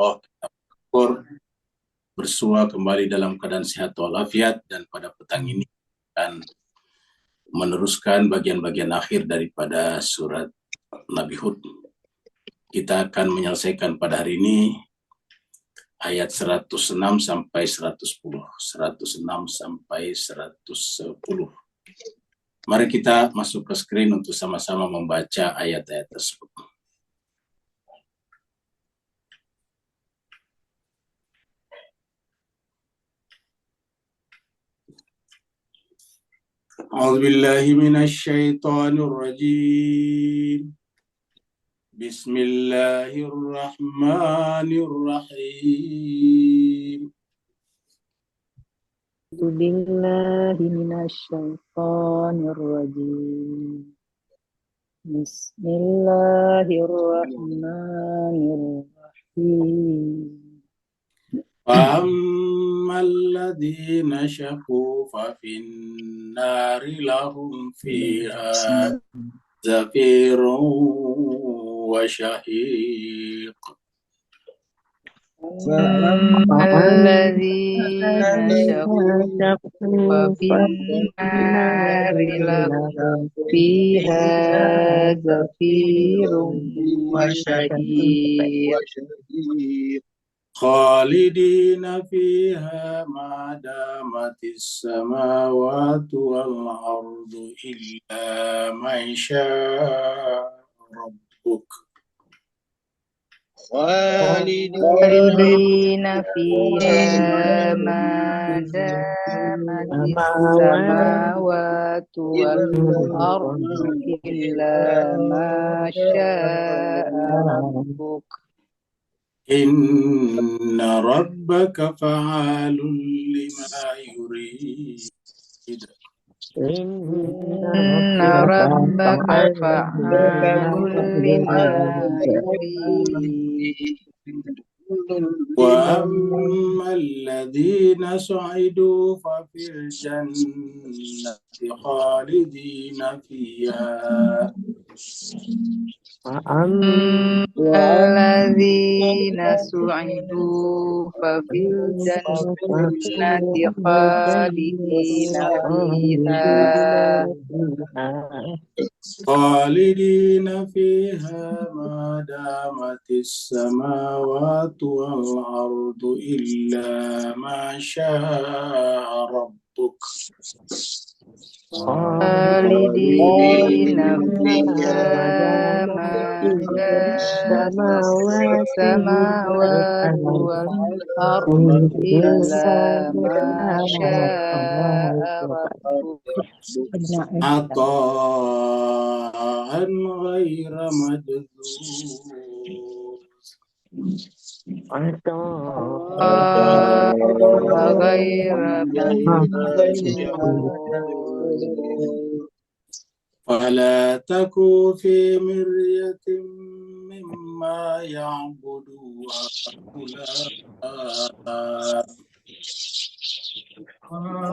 Allah, kita bersyukur bersua kembali dalam keadaan sehat walafiat, dan pada petang ini akan meneruskan bagian-bagian akhir daripada surat Nabi Hud. Kita akan menyelesaikan pada hari ini ayat 106 sampai 110. 106 sampai 110. Mari kita masuk ke screen untuk sama-sama membaca ayat-ayat tersebut. A'udzubillahi minasyaitonirrajim. Bismillahirrahmanirrahim. A'udzubillahi minasyaitonirrajim. Bismillahirrahmanirrahim. فَأَمَّا الَّذِينَ شَقُوا فَفِي النَّارِ لَهُمْ فِيهَا زَفِيرٌ وَشَهِيقٌ. فَأَمَّا الَّذِينَ شَقُوا فَفِي النَّارِ لَهُمْ فِيهَا زَفِيرٌ وَشَهِيقٌ خالدين فيها ما دامت السماوات والأرض إلا ما شاء ربك. خالدين فيها ما دامت السماوات والأرض إلا ما شاء ربك. إن ربك فعال لما يريد. إن ربك فعال لما يريد. وأما الذين سعدوا ففي الجنة خالدين فيها. وأما الذين سعدوا ففي الجنة خالدين فيها ما دامت السماوات والأرض إلا ما شاء ربك. خالدين فيها ما دامت السماوات والأرض إلا ما شاء ربك. عطاء غير مجذوذ. غير فلا تكن في مرية مما يعبد هؤلاء.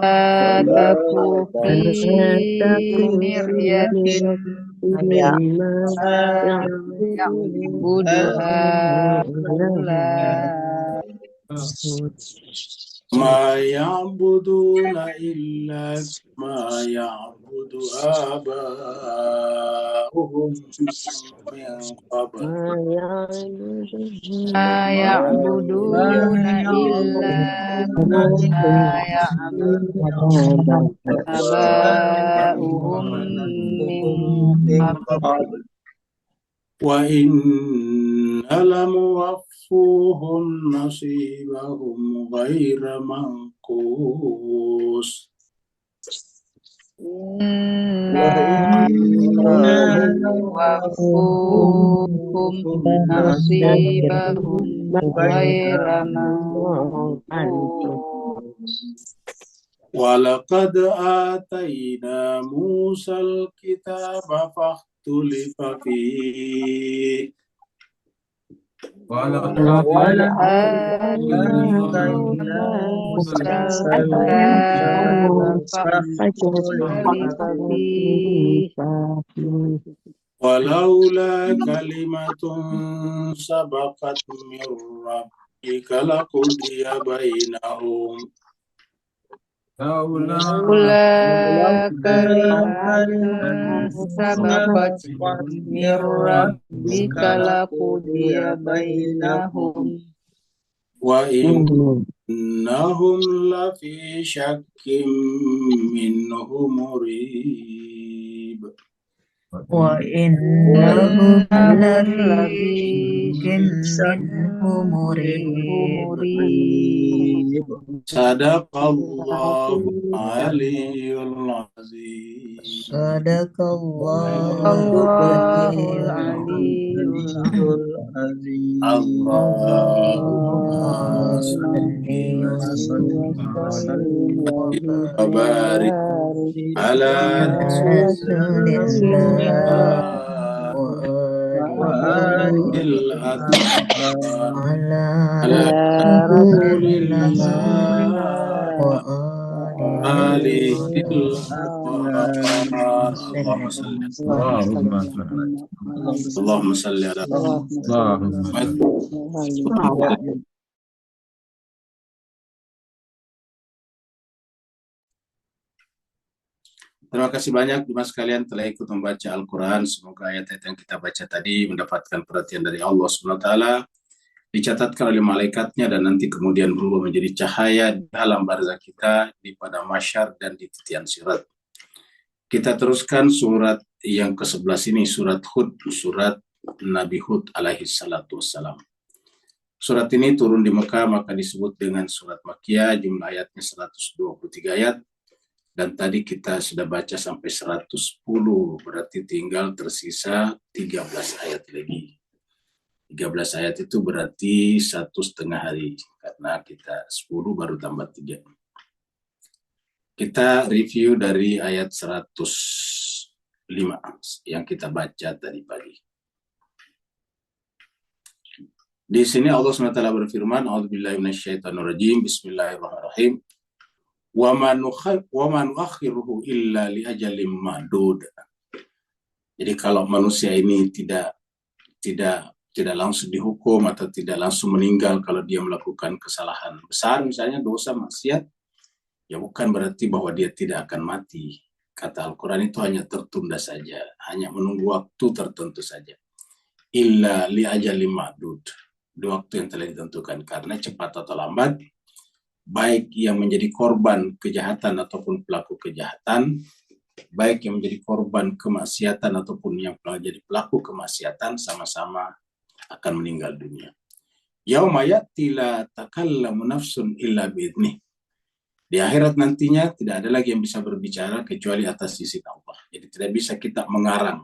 لا تكن في مرية مما يعبد هؤلاء. ما يعبدون إلا ما يعبد آباؤهم من قبل. ما يعبدون إلا ما يعبد آباؤهم من قبل. وإن لموفوهم نصيبهم غير منقوص. إنا نوفوهم نصيبهم غير منقوص. ولقد آتينا موسى الكتاب فاختلف فيه. ولقد آتينا موسى الكتاب فاختلف فيه. walaula kalimatun sabaqat min rabbika laqudiya bainahum. Laula kalimatun sabaqat min rabbika laqudiya bainahum. Wa innahum lafi syakkim minhu murib. Wa innahum lafi minhu murib. Sadaqallahu aliyul azim. Sadaqallahul Allahul aliyyul Aliyyul Allahumma salli wa Azim. barik ala Rasulillah Rasulillah wa il alihi athhar ala ala Rasulillah wa Rasulillah alihi alihil athhar. Allahumma salli Allahumma salli ala Muhammad. Terima kasih banyak Dimas sekalian telah ikut membaca Al-Quran. Semoga ayat-ayat yang kita baca tadi mendapatkan perhatian dari Allah SWT, dicatatkan oleh malaikatnya, dan nanti kemudian berubah menjadi cahaya dalam barzakh kita di pada mahsyar dan di titian sirat. Kita teruskan surat yang ke-11 ini, surat Hud, surat Nabi Hud alaihi salatu wassalam. Surat ini turun di Mekah, maka disebut dengan surat Makkiyah. Jumlah ayatnya 123 ayat. Dan tadi kita sudah baca sampai 110, berarti tinggal tersisa 13 ayat lagi. 13 ayat itu berarti 1,5 hari, karena kita 10 baru tambah 3. Kita review dari ayat 105 yang kita baca tadi pagi. Di sini Allah SWT berfirman, A'udzubillahi minasyaitonirrajim, Bismillahirrahmanirrahim. Wa man nuakhiruhu illa li ajalim ma'dud. Jadi kalau manusia ini tidak langsung dihukum atau tidak langsung meninggal kalau dia melakukan kesalahan besar, misalnya dosa maksiat, ya bukan berarti bahwa dia tidak akan mati. Kata Al-Quran itu hanya tertunda saja, hanya menunggu waktu tertentu saja. Illa li ajalim ma'dud, di waktu yang telah ditentukan, karena cepat atau lambat, baik yang menjadi korban kejahatan ataupun pelaku kejahatan, baik yang menjadi korban kemaksiatan ataupun yang menjadi pelaku kemaksiatan, sama-sama akan meninggal dunia. Yauma ya'ti la takallamu nafsun illa bi'idnih. Di akhirat nantinya tidak ada lagi yang bisa berbicara kecuali atas izin Allah. Jadi tidak bisa kita mengarang.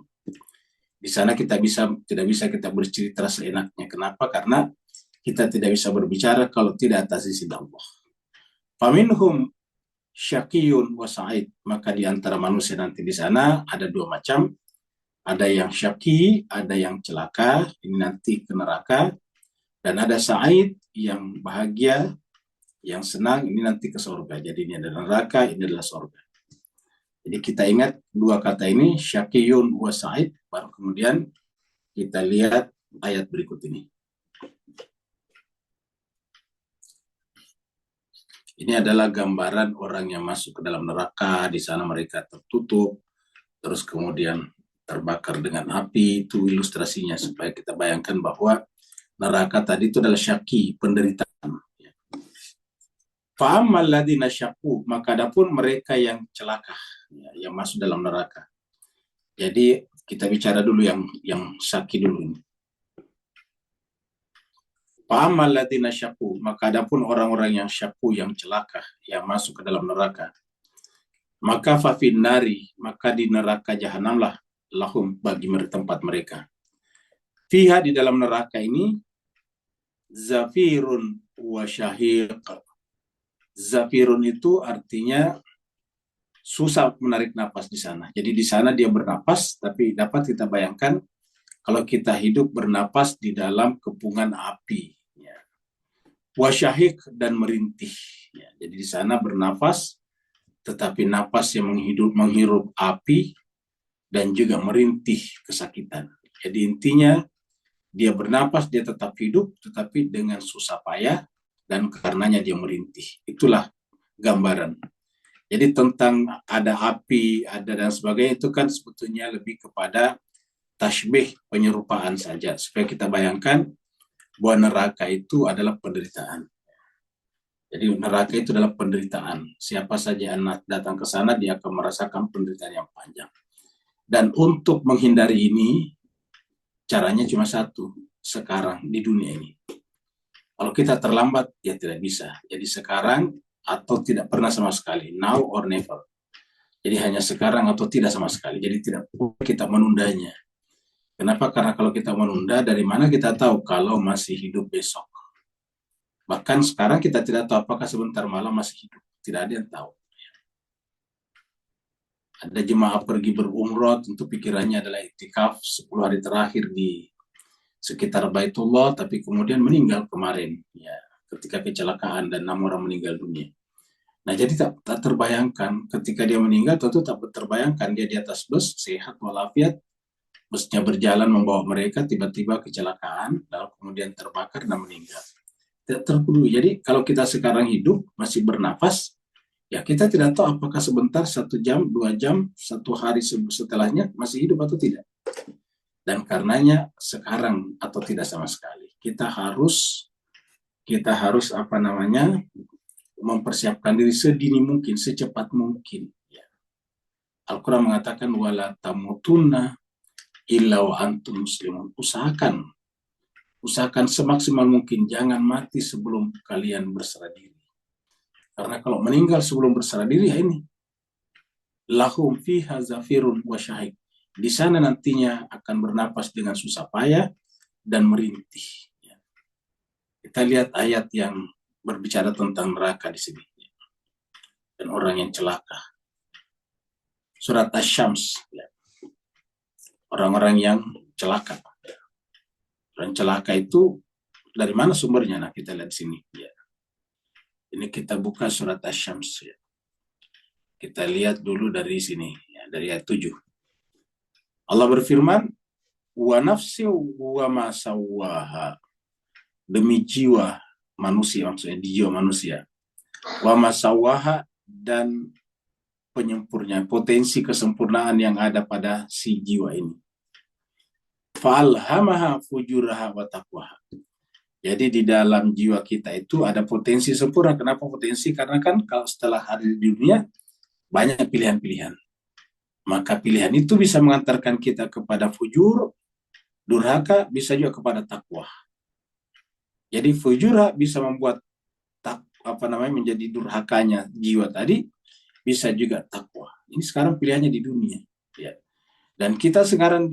Di sana kita tidak bisa kita bercerita seenaknya. Kenapa? Karena kita tidak bisa berbicara kalau tidak atas izin Allah. Faminhum syaqiyun wa sa'id, maka di antara manusia nanti di sana ada dua macam. Ada yang syaqi, ada yang celaka, ini nanti ke neraka, dan ada sa'id yang bahagia, yang senang, ini nanti ke surga. Jadi ini adalah neraka, ini adalah surga. Jadi kita ingat dua kata ini, syaqiyun wa sa'id, baru kemudian kita lihat ayat berikut ini. Ini adalah gambaran orang yang masuk ke dalam neraka. Di sana mereka tertutup, terus kemudian terbakar dengan api. Itu ilustrasinya supaya kita bayangkan bahwa neraka tadi itu adalah syaki, penderitaan. Fa'ammal ladina syaku, maka adapun mereka yang celaka, yang masuk dalam neraka. Jadi kita bicara dulu yang syaki dulu ini. Fa'ammal ladina syaku, maka adapun orang-orang yang syaku, yang celaka, yang masuk ke dalam neraka, maka fafin nari, maka di neraka jahanamlah lahum, bagi tempat mereka. Fiha, di dalam neraka ini, zafirun wa syahiq. Zafirun itu artinya susah menarik napas di sana. Jadi di sana dia bernapas, tapi dapat kita bayangkan kalau kita hidup bernapas di dalam kepungan api. Ya. Wasyahik, dan merintih. Ya. Jadi di sana bernapas, tetapi napas yang menghirup api, dan juga merintih kesakitan. Jadi intinya dia bernapas, dia tetap hidup, tetapi dengan susah payah, dan karenanya dia merintih. Itulah gambaran. Jadi tentang ada api, ada dan sebagainya, itu kan sebetulnya lebih kepada tasbih, penyerupaan saja. Supaya kita bayangkan bahwa neraka itu adalah penderitaan. Jadi neraka itu adalah penderitaan. Siapa saja yang datang ke sana, dia akan merasakan penderitaan yang panjang. Dan untuk menghindari ini, caranya cuma satu, sekarang di dunia ini. Kalau kita terlambat, ya tidak bisa. Jadi sekarang atau tidak pernah sama sekali, now or never. Jadi hanya sekarang atau tidak sama sekali. Jadi tidak boleh kita menundanya. Kenapa? Karena kalau kita menunda, dari mana kita tahu kalau masih hidup besok? Bahkan sekarang kita tidak tahu apakah sebentar malam masih hidup. Tidak ada yang tahu. Ada jemaah pergi berumrah, tentu pikirannya adalah iktikaf 10 hari terakhir di sekitar Baitullah, tapi kemudian meninggal kemarin, ya, ketika kecelakaan dan 6 orang meninggal dunia. Nah, jadi tak terbayangkan ketika dia meninggal, tentu tak terbayangkan dia di atas bus, sehat walafiat, busnya berjalan membawa mereka, tiba-tiba kecelakaan, lalu kemudian terbakar dan meninggal. Tidak terpeduli. Jadi kalau kita sekarang hidup, masih bernafas, ya kita tidak tahu apakah sebentar, 1 jam, 2 jam, 1 hari setelahnya masih hidup atau tidak. Dan karenanya sekarang atau tidak sama sekali. Kita harus mempersiapkan diri sedini mungkin, secepat mungkin. Ya. Al-Quran mengatakan wala tamutunna illa wa antum muslimun. Usahakan semaksimal mungkin jangan mati sebelum kalian berserah diri. Karena kalau meninggal sebelum berserah diri, ya ini lahum fiha zafirun wa syahid. Di sana nantinya akan bernapas dengan susah payah dan merintih. Ya. Kita lihat ayat yang berbicara tentang neraka di sini dan orang yang celaka. Surat Asy-Syams. Ya. Orang-orang yang celaka. Orang celaka itu dari mana sumbernya? Nah, kita lihat di sini. Ya. Ini kita buka surat Asy-Syams. Ya. Kita lihat dulu dari sini, ya, dari ayat 7. Allah berfirman, wa nafsi wa ma sawwaha. Demi jiwa manusia, maksudnya jiwa manusia. Wa ma sawwaha, dan penyempurnaan, potensi kesempurnaan yang ada pada si jiwa ini. Fa'alhamaha fujuraha wa taqwaha. Jadi di dalam jiwa kita itu ada potensi sempurna. Kenapa potensi? Karena kan kalau setelah hadir di dunia, banyak pilihan-pilihan. Maka pilihan itu bisa mengantarkan kita kepada fujur, durhaka, bisa juga kepada takwa. Jadi fujur bisa membuat menjadi durhakanya jiwa tadi, bisa juga takwa. Ini sekarang pilihannya di dunia. Ya. Dan kita sekarang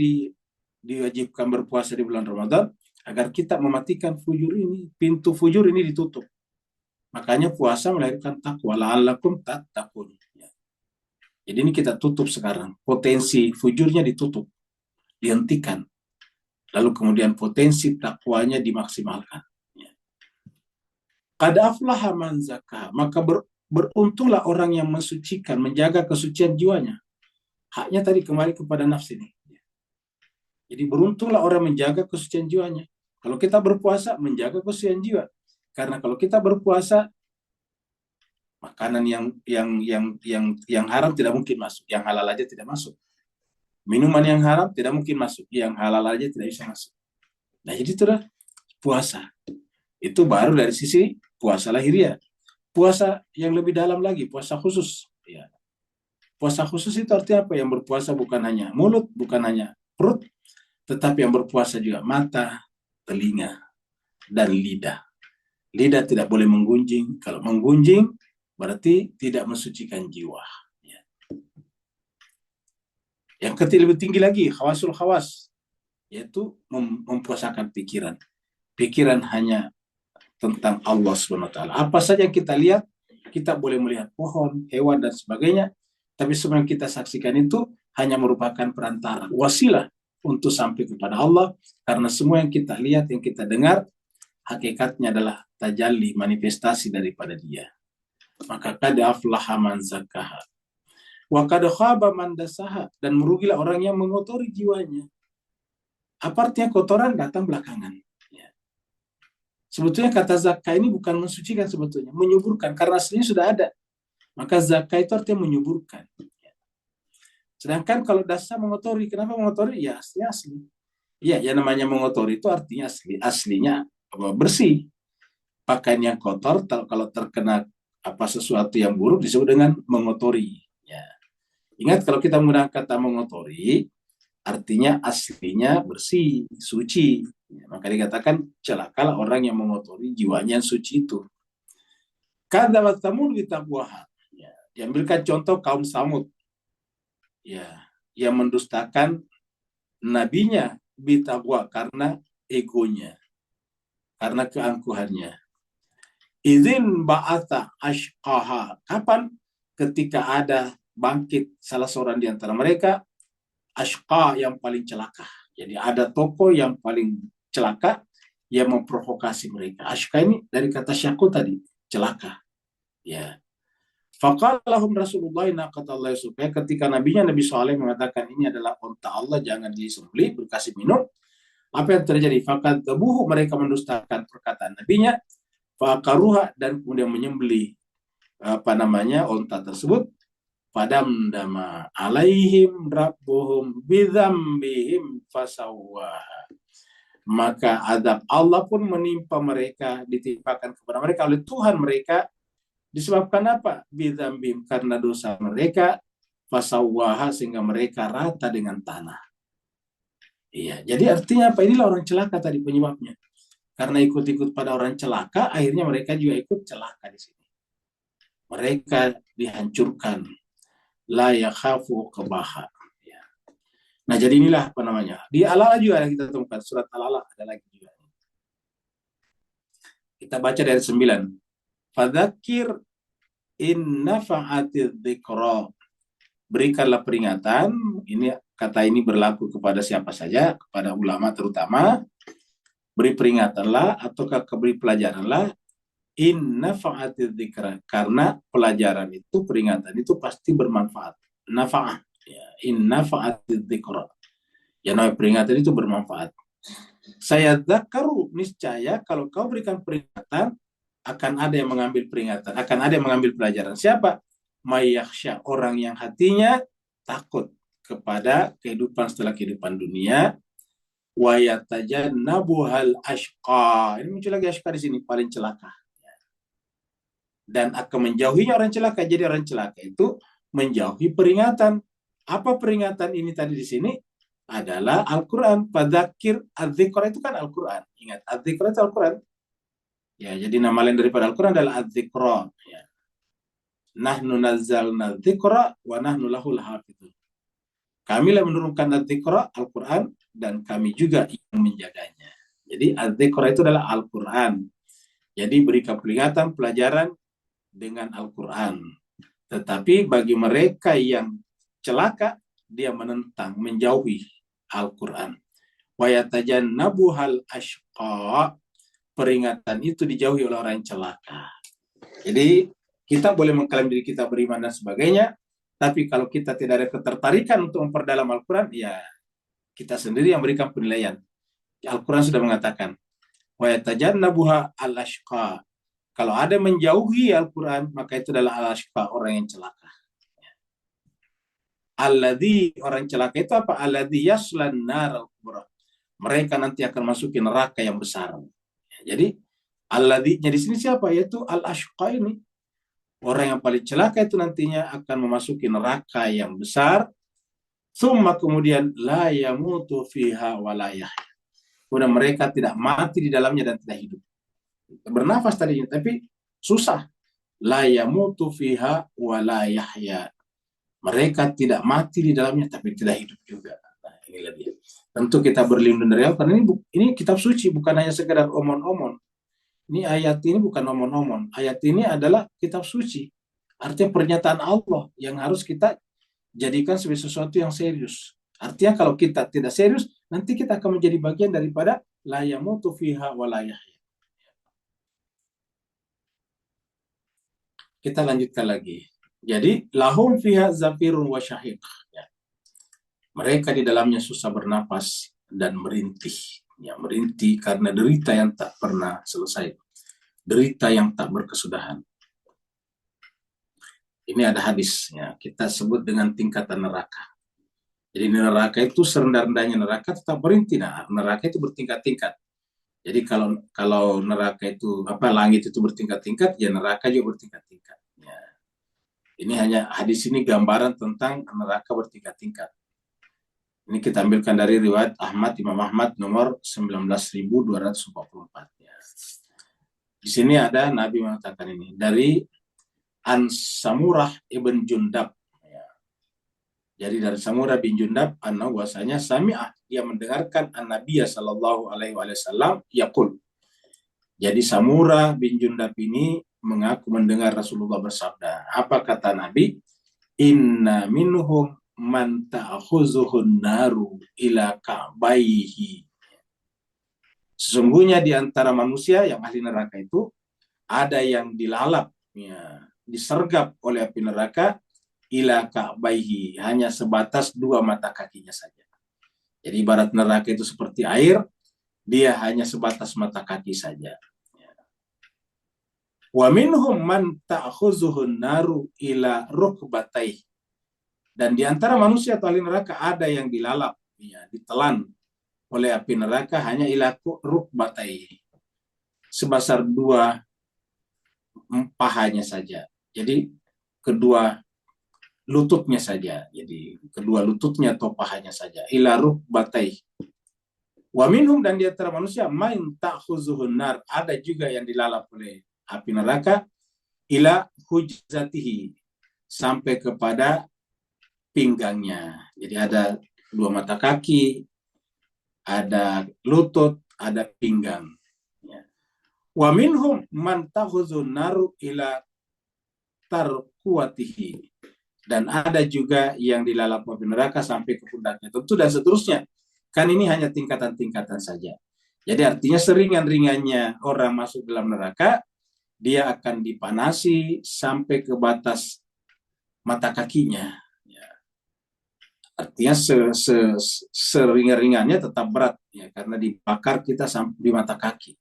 diwajibkan berpuasa di bulan Ramadan agar kita mematikan fujur ini, pintu fujur ini ditutup. Makanya puasa melahirkan takwa, la'allakum tattaqun. Ya. Jadi ini kita tutup sekarang, potensi fujurnya ditutup, dihentikan. Lalu kemudian potensi takwanya dimaksimalkan. Ya. Qad aflaha man zakkaha, maka beruntunglah orang yang mensucikan, menjaga kesucian jiwanya. Haknya tadi kembali kepada nafsu ini. Jadi beruntunglah orang menjaga kesucian jiwanya. Kalau kita berpuasa, menjaga kesucian jiwa. Karena kalau kita berpuasa, makanan yang haram tidak mungkin masuk, yang halal aja tidak masuk. Minuman yang haram tidak mungkin masuk, yang halal aja tidak bisa masuk. Nah, jadi itulah puasa. Itu baru dari sisi puasa lahiriah. Puasa yang lebih dalam lagi, puasa khusus. Ya. Puasa khusus itu artinya apa? Yang berpuasa bukan hanya mulut, bukan hanya perut, tetapi yang berpuasa juga mata, telinga, dan lidah. Lidah tidak boleh menggunjing. Kalau menggunjing, berarti tidak mensucikan jiwa. Ya. Yang ketiga lebih tinggi lagi, khawasul khawas, yaitu mempuasakan pikiran. Pikiran hanya tentang Allah SWT. Apa saja yang kita lihat, kita boleh melihat pohon, hewan, dan sebagainya, tapi semua yang kita saksikan itu hanya merupakan perantara, wasilah untuk sampai kepada Allah, karena semua yang kita lihat, yang kita dengar, hakikatnya adalah tajalli, manifestasi daripada Dia. Maka qad aflaha man zakkaha. Wa qad khaba man dasaha, dan merugilah orang yang mengotori jiwanya. Apa artinya kotoran datang belakangan? Ya. Sebetulnya kata zakah ini bukan mensucikan sebetulnya, menyuburkan, karena aslinya sudah ada. Maka zakah itu artinya menyuburkan. Sedangkan kalau dasa mengotori, kenapa mengotori? Ya asli asli. Ya, yang namanya mengotori itu artinya asli, aslinya bersih. Pakaian yang kotor kalau terkena apa sesuatu yang buruk disebut dengan mengotori. Ya. Ingat kalau kita menggunakan kata mengotori, artinya aslinya bersih, suci. Ya, maka dikatakan celakalah orang yang mengotori jiwanya yang suci itu. Kadzabat Tsamud bitaqwaha. Ya, diambilkan contoh kaum Samud. Ya, yang mendustakan nabinya bitaqwa karena egonya, karena keangkuhannya. Izin ba'atha ashqaha. Kapan? Ketika ada bangkit salah seorang di antara mereka, ashqa yang paling celaka. Jadi ada tokoh yang paling celaka yang memprovokasi mereka. Ashqa ini dari kata syaku tadi, celaka. Ya. Faqalahum Rasulullah naqatallahi, supaya ketika nabinya Nabi Saleh mengatakan ini adalah unta Allah, jangan disembelih, berkasih minum. Apa yang terjadi? Faqad tabuhu, mereka mendustakan perkataan nabinya. Faqaruha, dan kemudian menyembelih unta tersebut. Fadamdama alaihim rabbuhum bidzambihim fasawwa, maka azab Allah pun menimpa mereka, ditimpakan kepada mereka oleh Tuhan mereka, disebabkan apa? Bidzambihim, karena dosa mereka, fasawwaha, sehingga mereka rata dengan tanah. Iya, jadi artinya apa? Inilah orang celaka tadi penyebabnya. Karena ikut-ikut pada orang celaka, akhirnya mereka juga ikut celaka di sini. Mereka dihancurkan. La yakhafu qabaha. Ya. Nah, jadi inilah apa namanya. Di Al-A'la juga ada kita temukan, surat Al-A'la ada lagi juga. Kita baca dari 9. Fadzakir in nafa'atiz dzikra. Berikanlah peringatan, ini kata ini berlaku kepada siapa saja, kepada ulama terutama. Beri peringatanlah ataukah beri pelajaranlah, in nafa'atiz dzikra, karena pelajaran itu, peringatan itu pasti bermanfaat. Nafa'ah. Ya, in nafa'atiz dzikra. Ya, namanya peringatan itu bermanfaat. Saya dzakaru, niscaya kalau kau berikan peringatan, akan ada yang mengambil peringatan, akan ada yang mengambil pelajaran. Siapa? Mayyakhsha, orang yang hatinya takut kepada kehidupan setelah kehidupan dunia. Wa yatajannabuhal ashqa. Ini muncul lagi ashqa di sini, paling celaka. Dan akan menjauhinya orang celaka. Jadi orang celaka itu menjauhi peringatan. Apa peringatan ini tadi di sini? Adalah Al-Quran. Fadzakir, adzikra itu kan Al-Quran. Ingat, adzikra itu Al-Quran. Ya, jadi nama lain daripada Al-Quran adalah adzikra. Ya. Nahnu nazzalna dzikra wa nahnu lahul hafidhun. Kamilah menurunkan adzikra, Al-Quran, dan kami juga yang menjaganya. Jadi adzikra itu adalah Al-Quran. Jadi berikan peringatan, pelajaran dengan Al-Quran. Tetapi bagi mereka yang celaka, dia menentang, menjauhi Al-Quran. Wa yatajannabuhal ashqa. Peringatan itu dijauhi oleh orang yang celaka. Jadi kita boleh mengklaim diri kita beriman dan sebagainya, tapi kalau kita tidak ada ketertarikan untuk memperdalam Al-Quran, ya kita sendiri yang berikan penilaian. Al-Quran sudah mengatakan, wa yatajannabuha al-ashqa. Kalau ada menjauhi Al-Quran, maka itu adalah al-ashqa, orang yang celaka. Alladzi, orang celaka itu apa? Alladzi yaslan nar al-kubra. Mereka nanti akan masuki neraka yang besar. Jadi alladzi-nya di sini siapa? Yaitu al-ashqa ini. Orang yang paling celaka itu nantinya akan memasuki neraka yang besar. Summa, kemudian la yamutu fiha wa la yahya. Kemudian mereka tidak mati di dalamnya dan tidak hidup. Bernafas tadinya, tapi susah. La yamutu fiha wa la yahya. Mereka tidak mati di dalamnya, tapi tidak hidup juga. Nah, inilah dia. Tentu kita berlindung dari Allah, karena ini kitab suci, bukan hanya sekedar omon-omon. Ini ayat ini bukan omon-omon. Ayat ini adalah kitab suci. Artinya pernyataan Allah yang harus kita jadikan sebagai sesuatu yang serius. Artinya kalau kita tidak serius, nanti kita akan menjadi bagian daripada la yamutu fiha wa la yahya. Kita lanjutkan lagi. Jadi lahum fiha zafirun wa syahiq. Ya. Mereka di dalamnya susah bernapas dan merintih. Ya, merintih karena derita yang tak pernah selesai. Derita yang tak berkesudahan. Ini ada hadisnya. Kita sebut dengan tingkatan neraka. Jadi neraka itu serendah-rendahnya neraka tetap merintih. Nah, neraka itu bertingkat-tingkat. Jadi kalau neraka itu langit itu bertingkat-tingkat, ya neraka juga bertingkat-tingkat. Ya. Ini hanya hadis ini gambaran tentang neraka bertingkat-tingkat. Ini kita ambilkan dari riwayat Imam Ahmad nomor 19.244. Ya. Di sini ada Nabi mengatakan ini dari An Samurah ibn Jundab. Ya. Jadi dari Samurah bin Jundab, bahwasanya sami'ah, dia mendengarkan an-Nabiya sallallahu alaihi wasallam yaqul. Jadi Samurah bin Jundab ini mengaku mendengar Rasulullah bersabda. Apa kata Nabi? Inna minhum man ta'khuzuhun naru ila ka'baihi. Sesungguhnya di antara manusia yang ahli neraka itu ada yang dilalap, ya, disergap oleh api neraka ila ka'baihi, hanya sebatas 2 mata kakinya saja. Jadi ibarat neraka itu seperti air, dia hanya sebatas mata kaki saja. Wa minhum man ta'khuzuhun naru ila rukbatayhi. Dan di antara manusia atau ahli neraka ada yang dilalap, ya, ditelan oleh api neraka hanya ila rukbatayhi, sebesar 2 pahanya saja. Jadi kedua lututnya saja. Jadi kedua lututnya atau pahanya saja. Ila rukbatayhi. Wa minhum, dan di antara manusia man ta'khuzuhun nar, ada juga yang dilalap oleh api neraka ila hujzatihi, sampai kepada pinggangnya. Jadi ada 2 mata kaki, ada lutut, ada pinggang. Ya. Wa minhum man ta'khuzun naru ila tarkuatihi, dan ada juga yang dilalap api neraka sampai ke pundaknya. Tentu dan seterusnya. Kan ini hanya tingkatan-tingkatan saja. Jadi artinya seringan-ringannya orang masuk dalam neraka, dia akan dipanasi sampai ke batas mata kakinya. Ya. Artinya seringan-ringannya tetap berat, ya, karena dibakar kita sampai di mata kaki.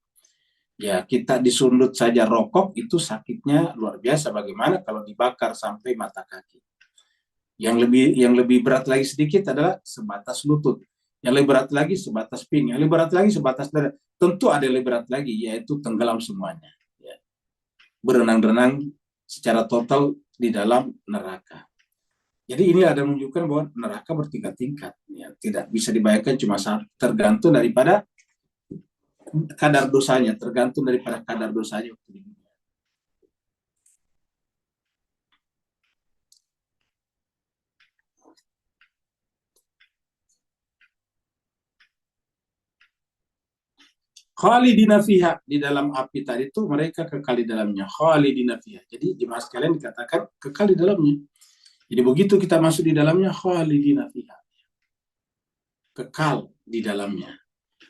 Ya, kita disundut saja rokok itu sakitnya luar biasa. Bagaimana kalau dibakar sampai mata kaki? Yang lebih berat lagi sedikit adalah sebatas lutut. Yang lebih berat lagi sebatas pinggang. Yang lebih berat lagi sebatas dada. Tentu ada yang lebih berat lagi, yaitu tenggelam semuanya. Ya. Berenang-renang secara total di dalam neraka. Jadi ini ada menunjukkan bahwa neraka bertingkat-tingkat. Ya. Tidak bisa dibayangkan cuma tergantung daripada kadar dosanya. Tergantung daripada kadar dosanya. Khalidina fiha, di dalam api tadi itu mereka kekal di dalamnya. Khalidina fiha. Jadi jemaah sekalian dikatakan kekal di dalamnya. Jadi begitu kita masuk di dalamnya, khalidina fiha, kekal di dalamnya.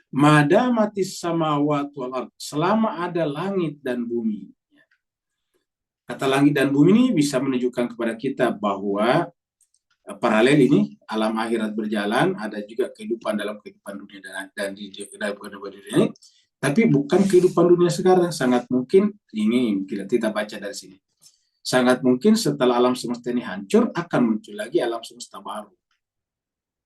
Madamatis samawati wal ard, selama ada langit dan bumi. Kata langit dan bumi ini bisa menunjukkan kepada kita bahwa paralel ini alam akhirat berjalan, ada juga kehidupan dalam kehidupan dunia dan di dalam kehidupan dunia ini. Tapi bukan kehidupan dunia sekarang. Sangat mungkin, ini kita baca dari sini, sangat mungkin setelah alam semesta ini hancur, akan muncul lagi alam semesta baru.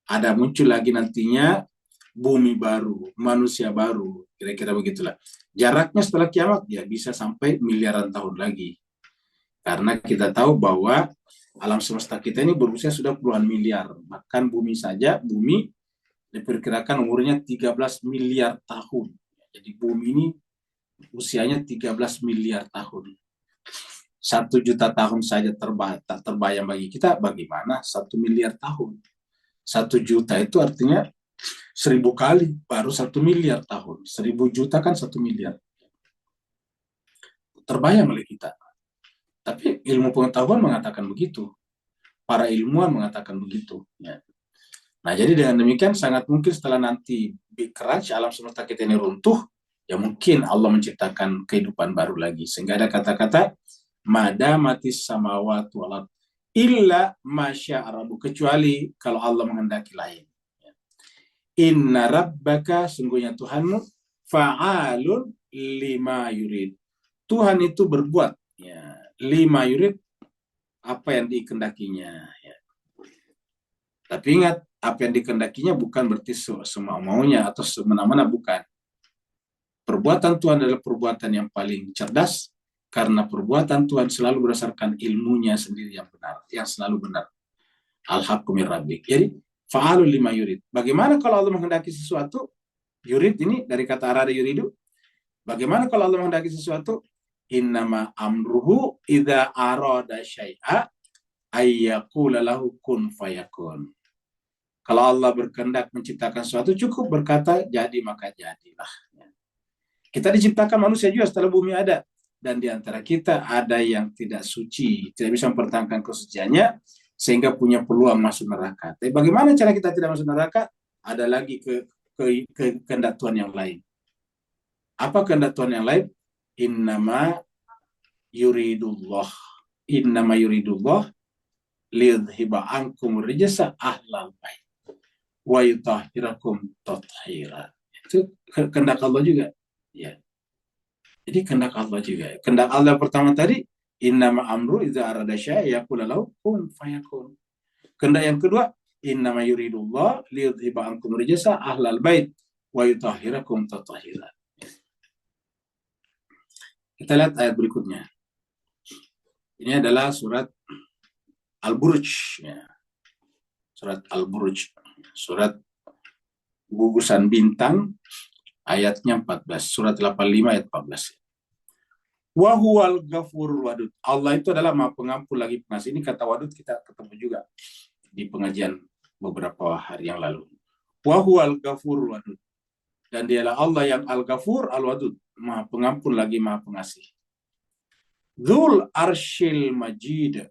Ada muncul lagi nantinya bumi baru, manusia baru, kira-kira begitulah. Jaraknya setelah kiamat ya bisa sampai miliaran tahun lagi. Karena kita tahu bahwa alam semesta kita ini berusia sudah puluhan miliar. Bahkan bumi saja, bumi diperkirakan umurnya 13 miliar tahun. Jadi bumi ini usianya 13 miliar tahun. 1 juta tahun saja tak terbayang bagi kita, bagaimana 1 miliar tahun. 1 juta itu artinya 1000 kali, baru 1 miliar tahun. 1000 juta kan 1 miliar. Terbayang oleh kita. Tapi ilmu pengetahuan mengatakan begitu. Para ilmuwan mengatakan begitu. Ya. Nah, jadi dengan demikian sangat mungkin setelah nanti Big Crunch, alam semesta kita ini runtuh, ya mungkin Allah menciptakan kehidupan baru lagi. Sehingga ada kata-kata madamatis samawati wal ard, illa masya Rabbu, kecuali kalau Allah menghendaki lain. Inna rabbaka, sungguhnya Tuhanmu, fa'alun lima yurid. Tuhan itu berbuat, ya, lima yurid, apa yang dikehendakinya. Ya. Tapi ingat, apa yang dikehendakinya bukan berarti semua maunya atau semena-mena, bukan. Perbuatan Tuhan adalah perbuatan yang paling cerdas, karena perbuatan Tuhan selalu berdasarkan ilmunya sendiri yang benar, yang selalu benar. Al-haqqu min rabbik. Jadi, fa'alul lima yurid. Bagaimana kalau Allah menghendaki sesuatu? Yurid ini dari kata arada yuridu. Bagaimana kalau Allah menghendaki sesuatu? Innama amruhu idza arada syai'a ayyaqula lahu kun fayakun. Kalau Allah berkehendak menciptakan sesuatu, cukup berkata jadi maka jadilah. Kita diciptakan manusia juga setelah bumi ada. Dan di antara kita ada yang tidak suci, tidak bisa mempertahankan kesuciannya, sehingga punya peluang masuk neraka. Tapi bagaimana cara kita tidak masuk neraka? Ada lagi kehendak Tuhan yang lain. Apa kehendak Tuhan yang lain? Innama yuridullah liyudhiba ankum rijsa ahlal bait wa yutahhirakum tathira. Itu kehendak Allah juga. Ya. Jadi kehendak Allah juga. Kehendak Allah pertama tadi, innama amru idza arada syai'an yaqulu lahu kun fayakun. Kehendak yang kedua, innama yuridullah liyudhiba ankum rijsa ahlal bait wa yutahhirakum tathira. Kita lihat ayat berikutnya. Ini adalah surat Al-Buruj. Ya. Surat Al-Buruj. Surat gugusan bintang, ayatnya 14. Surat 85 ayat 14. Wa huwal ghafurul wadud. Allah itu adalah Maha Pengampun lagi Pengasih. Ini kata wadud kita ketemu juga di pengajian beberapa hari yang lalu. Wa huwal ghafurul wadud. Dan dialah Allah yang Al-Ghafur Al-Wadud, Maha Pengampun lagi Maha Pengasih. Dzul Arsyil Majid.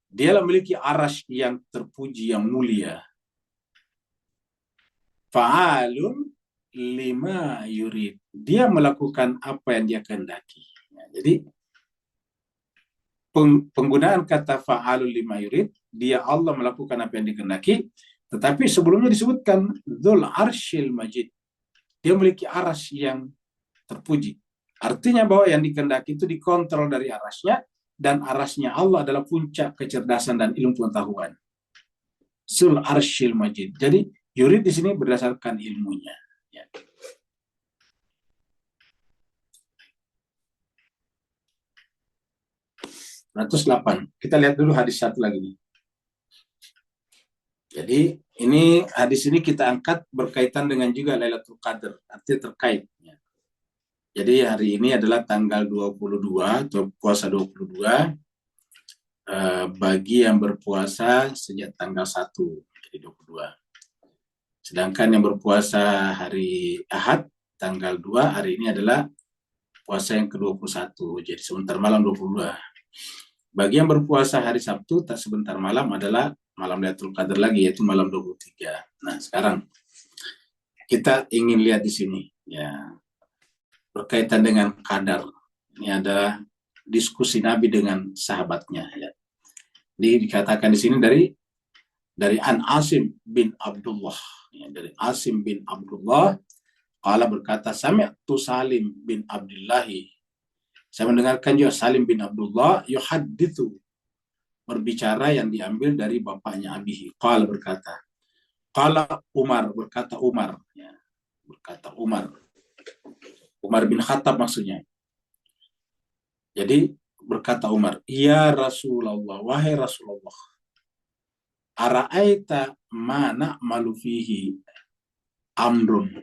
Dia memiliki arasy yang terpuji, yang mulia. Fa'alun lima yurid. Dia melakukan apa yang dia kehendaki. Jadi penggunaan kata fa'alun lima yurid, dia Allah melakukan apa yang dikehendaki, tetapi sebelumnya disebutkan Dzul Arsyil Majid. Dia memiliki arasy yang terpuji. Artinya bahwa yang dikehendaki itu dikontrol dari arasnya, dan arasnya Allah adalah puncak kecerdasan dan ilmu pengetahuan. Sul Arsyil Majid. Jadi yurid di sini berdasarkan ilmunya. Ya. Kita lihat dulu hadis satu lagi nih. Jadi hadis ini kita angkat berkaitan dengan juga Lailatul Qadar, artinya terkait. Ya. Jadi hari ini adalah tanggal 22 atau puasa 22 bagi yang berpuasa sejak tanggal 1, jadi 22. Sedangkan yang berpuasa hari Ahad tanggal 2, hari ini adalah puasa yang ke-21, jadi sebentar malam 22. Bagi yang berpuasa hari Sabtu tak sebentar malam adalah malam Lailatul Qadar lagi, yaitu malam 23. Nah, sekarang kita ingin lihat di sini ya, berkaitan dengan qadar. Ini adalah diskusi Nabi dengan sahabatnya. Ya. Jadi dikatakan di sini dari An Asim bin Abdullah. Ya, dari Asim bin Abdullah, qala berkata, sami'tu Salim bin Abdillahi. Saya mendengarkan juga Salim bin Abdullah yuhaddithu, berbicara yang diambil dari bapaknya Abihi. Qala berkata, qala Umar, berkata Umar. Ya, berkata Umar bin Khattab maksudnya. Jadi berkata Umar, ya Rasulullah, wahai Rasulullah, ara'aita ma na'malu fihi amrun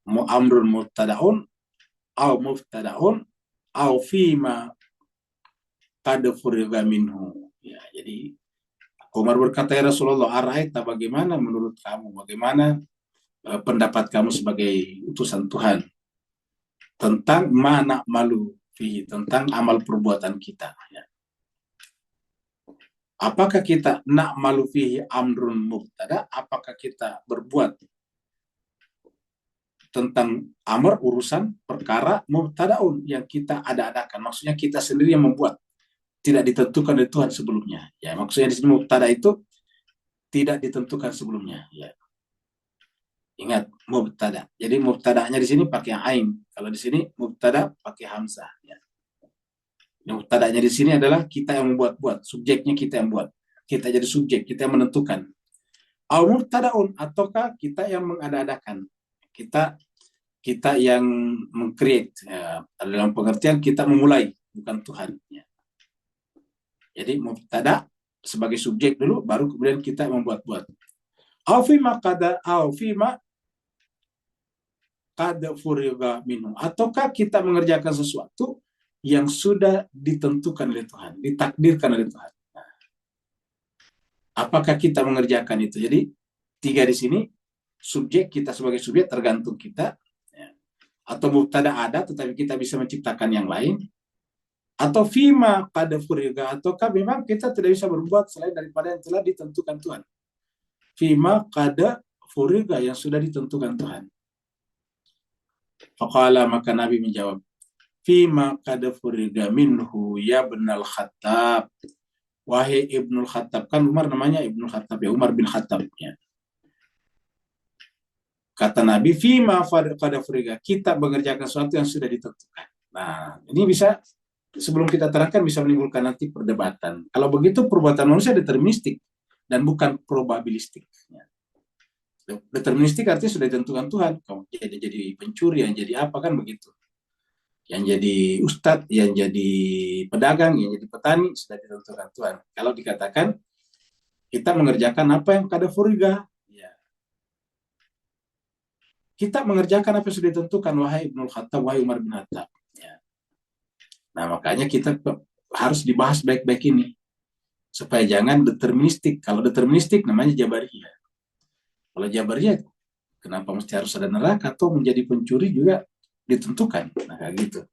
mubtada'un au fima qad furiga minhu. Ya, jadi Umar berkata, ya Rasulullah, ara'aita, bagaimana menurut kamu, bagaimana pendapat kamu sebagai utusan Tuhan tentang mana malu fihi, tentang amal perbuatan kita. Ya. Apakah kita nak malu fihi amrun mubtada? Apakah kita berbuat tentang amr, urusan perkara mubtadaun yang kita ada-adakan? Maksudnya kita sendiri yang membuat. tidak ditentukan oleh Tuhan sebelumnya. Ya, maksudnya di sini mubtada itu tidak ditentukan sebelumnya. Ya. Ingat, mubtada. Jadi mubtadanya di sini pakai ain. Kalau di sini mubtada pakai hamzah. Ya. Mubtadanya di sini adalah kita yang membuat-buat, subjeknya kita yang buat. Kita jadi subjek, kita yang menentukan. Au mubtadaun, ataukah kita yang mengada-adakan. Kita yang meng-create. Ya. Dalam pengertian kita memulai, bukan Tuhan. Ya. Jadi mubtada sebagai subjek dulu, baru kemudian kita membuat-buat. Au fima kada furiga minhu, ataukah kita mengerjakan sesuatu yang sudah ditentukan oleh Tuhan, ditakdirkan oleh Tuhan. Nah, apakah kita mengerjakan itu? Jadi tiga di sini, subjek, kita sebagai subjek tergantung kita, ya. Atau mubtada ada tetapi kita bisa menciptakan yang lain, atau fima kada furiga, ataukah memang kita tidak bisa berbuat selain daripada yang telah ditentukan Tuhan. Fima kada furiga, yang sudah ditentukan Tuhan. Faqala, maka Nabi menjawab, fima kada furiga minhu ya ibnul Khattab. Wahai Ibnul Khattab, kan Umar namanya Ibnul Khattab, ya, Umar bin Khattab. Ya. Kata Nabi, fima kada furiga, kita mengerjakan sesuatu yang sudah ditentukan. Nah, ini bisa, sebelum kita terangkan, bisa menimbulkan nanti perdebatan. Kalau begitu, perbuatan manusia deterministik dan bukan probabilistik. Ya. Deterministik artinya sudah ditentukan Tuhan. Kamu jadi pencuri, yang jadi apa, kan begitu. Yang jadi ustadz, yang jadi pedagang, yang jadi petani, sudah ditentukan Tuhan. Kalau dikatakan kita mengerjakan apa yang kada furiga, ya. Kita mengerjakan apa yang sudah ditentukan, wahai Ibnul Khattab, wahai Umar bin Khattab. Ya. Nah, makanya kita harus dibahas baik-baik ini, supaya jangan deterministik. Kalau deterministik namanya Jabariyah. Kalau Jabariyah, kenapa mesti harus ada neraka, atau menjadi pencuri juga ditentukan. Nah, kayak gitu.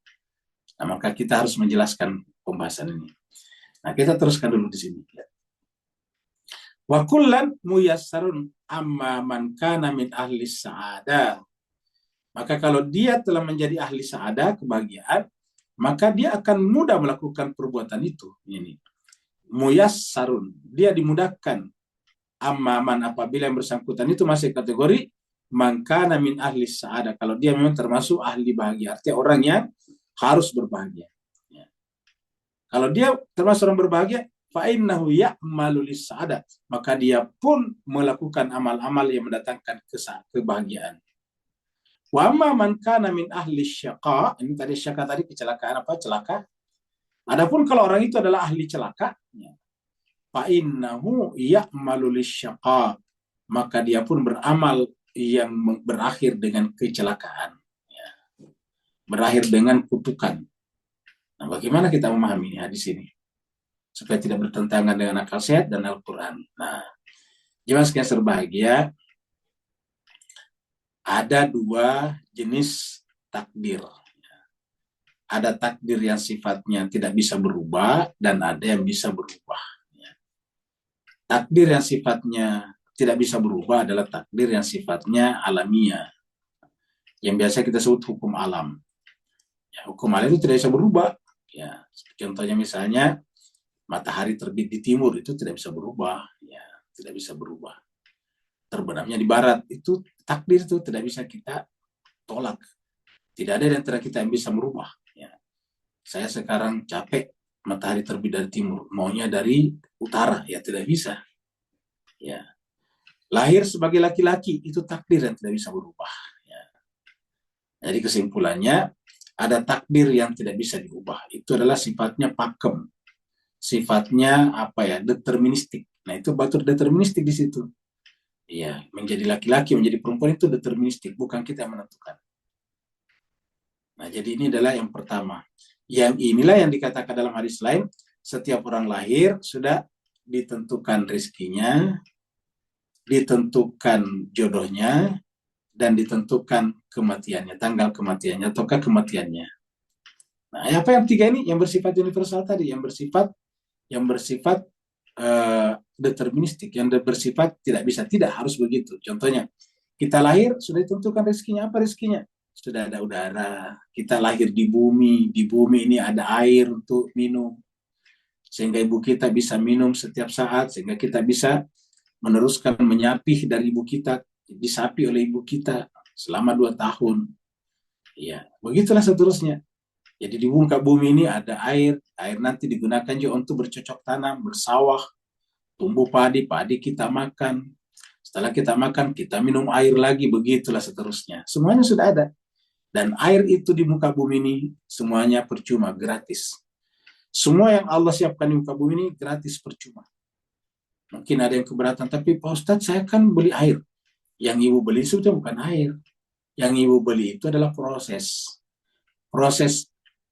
Nah, maka kita harus menjelaskan pembahasan ini. Nah, kita teruskan dulu di sini. Ya. Wa kullan muyassarun amma man kana min ahli sa'adah. Maka kalau dia telah menjadi ahli sa'adah, kebahagiaan, maka dia akan mudah melakukan perbuatan itu. Ini. Muyassarun, dia dimudahkan. Amma man, apabila yang bersangkutan itu masih kategori man kana min ahli sa'adah. Kalau dia memang termasuk ahli bahagia, artinya orang yang harus berbahagia. Ya. Kalau dia termasuk orang berbahagia, fa'innahu ya'malu lis-sa'adah, maka dia pun melakukan amal-amal yang mendatangkan kebahagiaan. Wa amma man kana min ahli syaqa, ini tadi syaqa tadi kecelakaan apa? Celaka. Adapun kalau orang itu adalah ahli celaka, ya, fa'innahu ya'malu lis-syaqa, maka dia pun beramal yang berakhir dengan kecelakaan, ya. Berakhir dengan kutukan. Nah, bagaimana kita memahami hadis ini supaya tidak bertentangan dengan akal sehat dan Al-Quran? Nah, jemaah sekalian berbahagia, ada dua jenis takdir. Ada takdir yang sifatnya tidak bisa berubah dan ada yang bisa berubah. Takdir yang sifatnya tidak bisa berubah adalah takdir yang sifatnya alamiah, yang biasa kita sebut hukum alam. Ya, hukum alam itu tidak bisa berubah. Ya, contohnya misalnya matahari terbit di timur, itu tidak bisa berubah. Ya, tidak bisa berubah. Terbenamnya di barat, itu takdir, itu tidak bisa kita tolak. Tidak ada yang antara kita yang bisa merubah. Ya. Saya sekarang capek, matahari terbit dari timur, maunya dari utara, ya tidak bisa. Ya. Lahir sebagai laki-laki, itu takdir yang tidak bisa berubah. Ya. Jadi kesimpulannya, ada takdir yang tidak bisa diubah. Itu adalah sifatnya pakem, sifatnya apa ya, deterministik. Nah, itu batur deterministik di situ. Ya, menjadi laki-laki, menjadi perempuan itu deterministik, bukan kita yang menentukan. Nah, jadi ini adalah yang pertama. Yang inilah yang dikatakan dalam hadis lain, setiap orang lahir sudah ditentukan rezekinya, ditentukan jodohnya, dan ditentukan kematiannya, tanggal kematiannya, ataukah kematiannya. Nah, apa yang tiga ini? Yang bersifat universal tadi, yang bersifat deterministik, yang bersifat tidak bisa, tidak harus begitu. Contohnya, kita lahir sudah ditentukan rezekinya. Apa rezekinya? Sudah ada udara. Kita lahir di bumi ini ada air untuk minum. sehingga ibu kita bisa minum setiap saat, sehingga kita bisa meneruskan menyapih dari ibu kita, disapi oleh ibu kita selama 2 tahun. Ya, begitulah seterusnya. Jadi di muka bumi ini ada air nanti digunakan juga untuk bercocok tanam, bersawah, tumbuh padi, padi kita makan. Setelah kita makan, kita minum air lagi, begitulah seterusnya. Semuanya sudah ada. Dan air itu di muka bumi ini semuanya percuma, gratis. Semua yang Allah siapkan di muka bumi ini gratis, percuma. Mungkin ada yang keberatan, tapi Pak Ustadz saya kan beli air. Yang ibu beli itu bukan air. Yang ibu beli itu adalah proses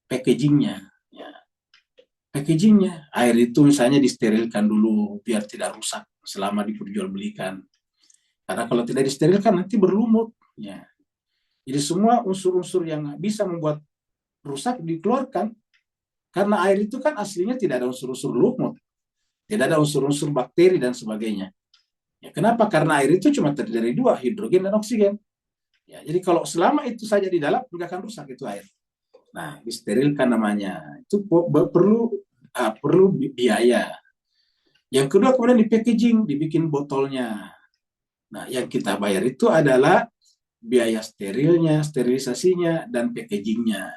packagingnya. Ya. Packagingnya, air itu misalnya disterilkan dulu biar tidak rusak selama diperjualbelikan. Karena kalau tidak disterilkan nanti berlumut. Ya. Jadi semua unsur-unsur yang bisa membuat rusak dikeluarkan. Karena air itu kan aslinya tidak ada unsur-unsur lumut. Tidak ada unsur-unsur bakteri dan sebagainya. Ya, kenapa? Karena air itu cuma terdiri dari 2, hidrogen dan oksigen. Ya, jadi kalau selama itu saja di dalam, nggak akan rusak itu air. Nah, disterilkan namanya. Itu perlu biaya. Yang kedua kemudian di packaging, dibikin botolnya. Nah, yang kita bayar itu adalah biaya sterilnya, sterilisasinya, dan packagingnya,